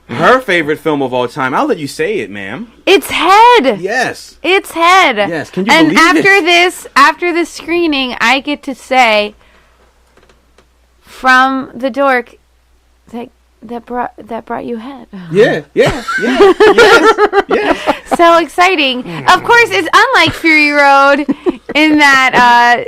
her favorite film of all time. I'll let you say it, ma'am. It's Head. Yes. It's Head. Yes. Can you believe it? And after this screening, I get to say from the Dork that brought you Head. Yeah. Yes. So exciting. Of course, it's unlike Fury Road in that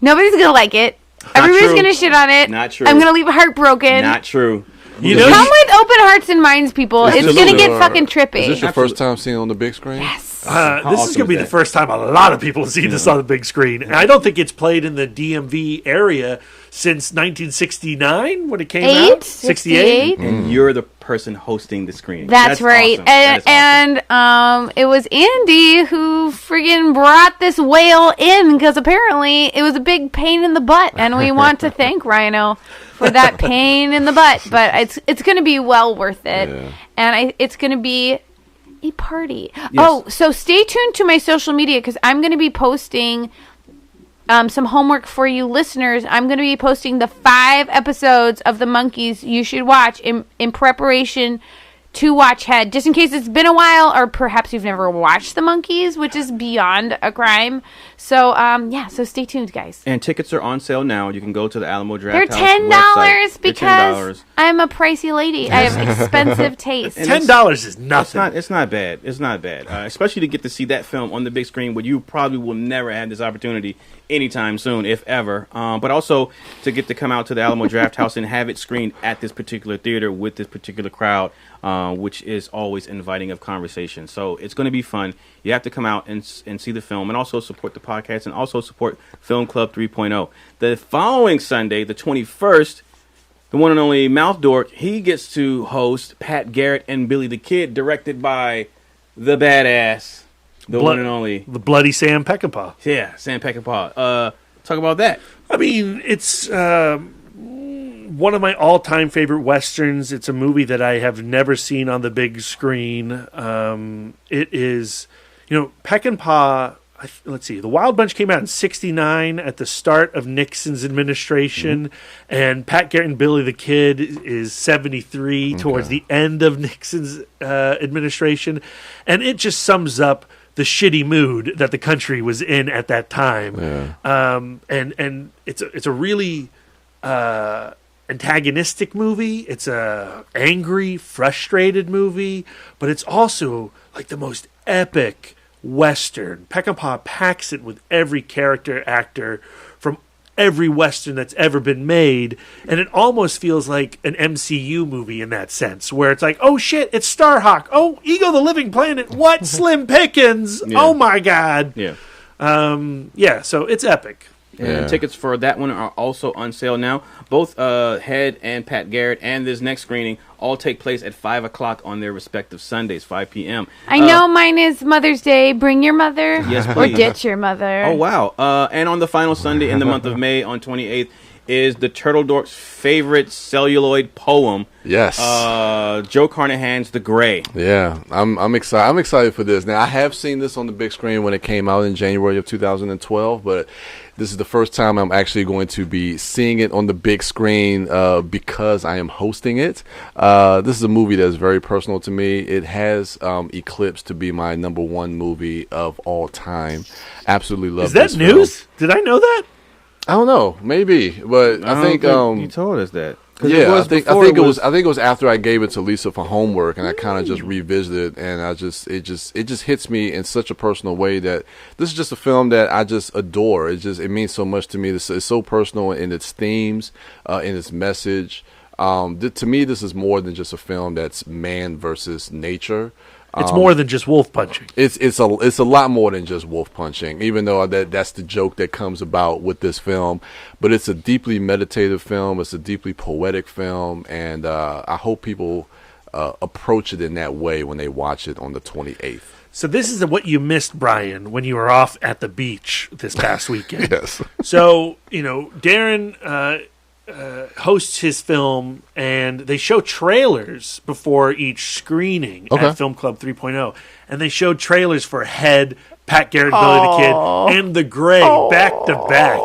nobody's going to like it. Everybody's going to shit on it. Not true. I'm going to leave heartbroken. Not true. Come with open hearts and minds, people. It's going to get fucking trippy. Is this your first time seeing it on the big screen? Yes. This is going to be the first time a lot of people see this on the big screen. And I don't think it's played in the DMV area since 1969 when it came out. 68. And you're the person hosting the screening. That's right. Awesome. And it was Andy who friggin' brought this whale in because apparently it was a big pain in the butt. And we want to thank Rhino for that pain in the butt. But it's going to be well worth it. Yeah. And it's going to be a party. Yes. Oh, so stay tuned to my social media because I'm going to be posting some homework for you listeners. I'm going to be posting the 5 episodes of The Monkees you should watch in preparation to watch Head, just in case it's been a while or perhaps you've never watched The Monkees, which is beyond a crime. So, so stay tuned, guys. And tickets are on sale now. You can go to the Alamo Drafthouse They're $10 because I'm a pricey lady. I have expensive taste. $10 is nothing. It's not bad. It's not bad. Especially to get to see that film on the big screen where you probably will never have this opportunity anytime soon, if ever. But also to get to come out to the Alamo Drafthouse and have it screened at this particular theater with this particular crowd, which is always inviting of conversation. So it's going to be fun. You have to come out and see the film and also support the podcast and also support Film Club 3.0. The following Sunday, the 21st, the one and only Mouth Dork, he gets to host Pat Garrett and Billy the Kid, directed by the badass The one and only. The Bloody Sam Peckinpah. Yeah, Sam Peckinpah. Talk about that. I mean, it's one of my all-time favorite Westerns. It's a movie that I have never seen on the big screen. It is, Peckinpah... Let's see. The Wild Bunch came out in '69 at the start of Nixon's administration, and Pat Garrett and Billy the Kid is '73 towards the end of Nixon's administration, and it just sums up the shitty mood that the country was in at that time. Yeah. And it's a really antagonistic movie. It's a angry, frustrated movie, but it's also like the most epic Western. Peckinpah packs it with every character actor from every Western that's ever been made, and it almost feels like an MCU movie in that sense, where it's like, oh shit, it's Starhawk. Oh, Ego the Living Planet. What? Slim Pickens. Yeah. Oh my God. Yeah. So it's epic. And tickets for that one are also on sale now. Both Head and Pat Garrett and this next screening all take place at 5 o'clock on their respective Sundays, 5 p.m. I know mine is Mother's Day. Bring your mother. Yes, or please. ditch your mother. Oh, wow. And on the final Sunday in the month of May, on 28th, is the Turtle Dorks' favorite celluloid poem. Yes. Joe Carnahan's The Gray. Yeah, I'm excited. I'm excited for this. Now, I have seen this on the big screen when it came out in January of 2012, but this is the first time I'm actually going to be seeing it on the big screen because I am hosting it. This is a movie that is very personal to me. It has eclipsed to be my #1 movie of all time. Absolutely love this Is that news? film. Did I know that? I don't know, maybe, but I think you told us that. Yeah, I think it was after I gave it to Lisa for homework, and I kind of just revisited, and it just hits me in such a personal way that this is just a film that I just adore. It means so much to me. It's so personal in its themes, in its message. To me, this is more than just a film that's man versus nature. It's more than just wolf punching. It's a lot more than just wolf punching, even though that's the joke that comes about with this film. But it's a deeply meditative film. It's a deeply poetic film, and I hope people approach it in that way when they watch it on the 28th. So this is what you missed, Brian, when you were off at the beach this past weekend. Yes. So, Darren hosts his film, and they show trailers before each screening at Film Club 3.0. And they showed trailers for Head, Pat Garrett, Billy the Kid, and The Gray back to back.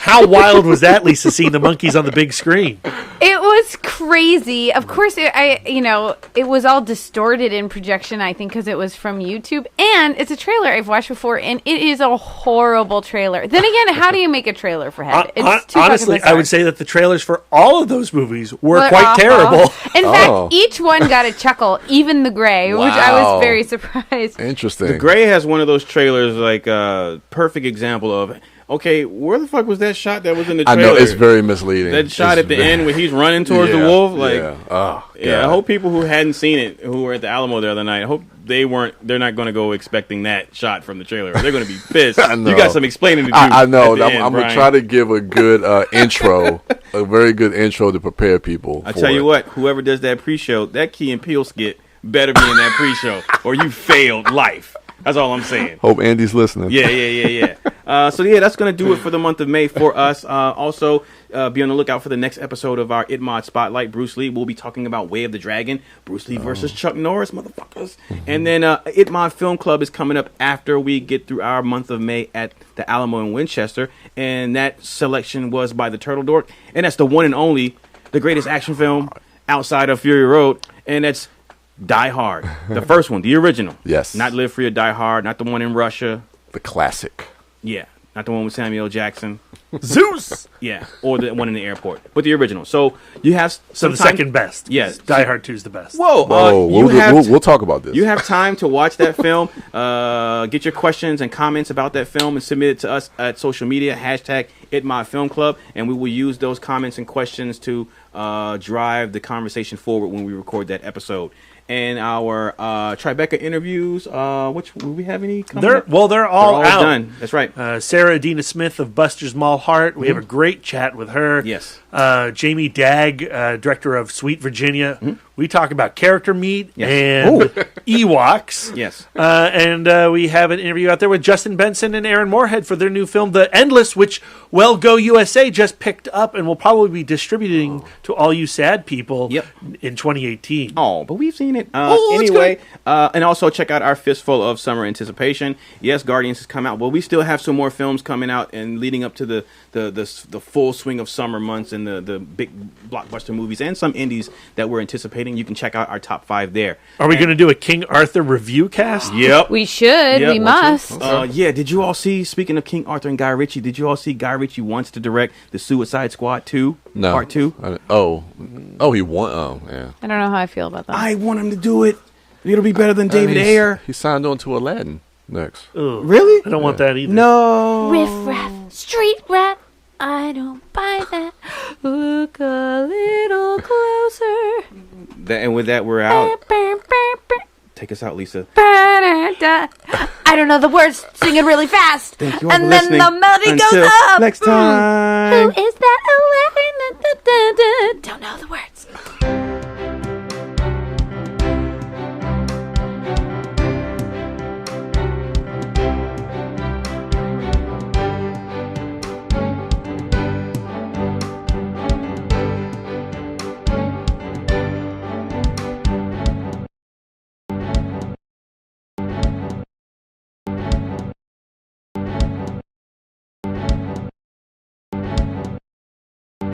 How wild was that, Lisa, seeing the monkeys on the big screen? It was crazy. Of course, it was all distorted in projection, I think, because it was from YouTube. And it's a trailer I've watched before, and it is a horrible trailer. Then again, how do you make a trailer for Head? It's too honestly, fucking I would say that the trailers for all of those movies were But quite awful. terrible. In fact, each one got a chuckle, even The Gray, which I was very surprised. Interesting. The Gray has one of those trailers, like a perfect example of, okay, where the fuck was that shot that was in the trailer? I know, it's very misleading. That shot at the end where he's running towards the wolf, I hope people who hadn't seen it, who were at the Alamo the other night, I hope they're not going to go expecting that shot from the trailer. They're going to be pissed. I know. You got some explaining to do. I know. I'm going to try to give a good intro, a very good intro to prepare people. I tell you what, whoever does that pre-show, that Key and Peele skit better be in that pre-show, or you failed life. That's all I'm saying. Hope Andy's listening. Yeah. That's going to do it for the month of May for us. Also, be on the lookout for the next episode of our ItMod Spotlight. Bruce Lee. We'll be talking about Way of the Dragon. Bruce Lee versus Chuck Norris, motherfuckers. And then ItMod Film Club is coming up after we get through our month of May at the Alamo in Winchester. And that selection was by the Turtle Dork. And that's the one and only, the greatest action film outside of Fury Road. And that's Die Hard, the first one, the original. Yes. Not Live Free or Die Hard, not the one in Russia. The classic. Yeah, not the one with Samuel L. Jackson. Zeus! Yeah, or the one in the airport, but the original. So you have some the time. second best. Yes. Die Hard 2 is the best. Whoa, we'll talk about this. You have time to watch that film. Get your questions and comments about that film and submit it to us at social media, #ItMyFilmClub, and we will use those comments and questions to drive the conversation forward when we record that episode. And our Tribeca interviews, which will we have any coming They're up? all out. Done. That's right. Sarah Adina Smith of Buster's Mall Heart. We have a great chat with her. Yes. Jamie Dagg, director of Sweet Virginia. We talk about character meat Yes. and Ewoks. Yes. And we have an interview out there with Justin Benson and Aaron Moorhead for their new film, The Endless, which Well Go USA just picked up and will probably be distributing to all you sad people in 2018. Oh, but we've seen it. Anyway, and also check out our Fistful of Summer Anticipation. Yes, Guardians has come out, but we still have some more films coming out and leading up to the full swing of summer months and the big blockbuster movies and some indies that we're anticipating. You can check out our top 5 there. Are we going to do a King Arthur review cast? Yep. We should. We must. Yeah, did you all see, speaking of King Arthur and Guy Ritchie, did you all see Guy Ritchie wants to direct The Suicide Squad 2? No. Part 2? He won. Oh, yeah. I don't know how I feel about that. I want him to do it. It'll be better than David Ayer. He signed on to Aladdin next. Ugh. Really? I don't want that either. No. Riff raff, street rat. I don't buy that. Look a little closer. And with that, we're out. Take us out, Lisa. I don't know the words. Sing it really fast. Thank you all and for then listening. the melody Until goes up. next time. Who is that?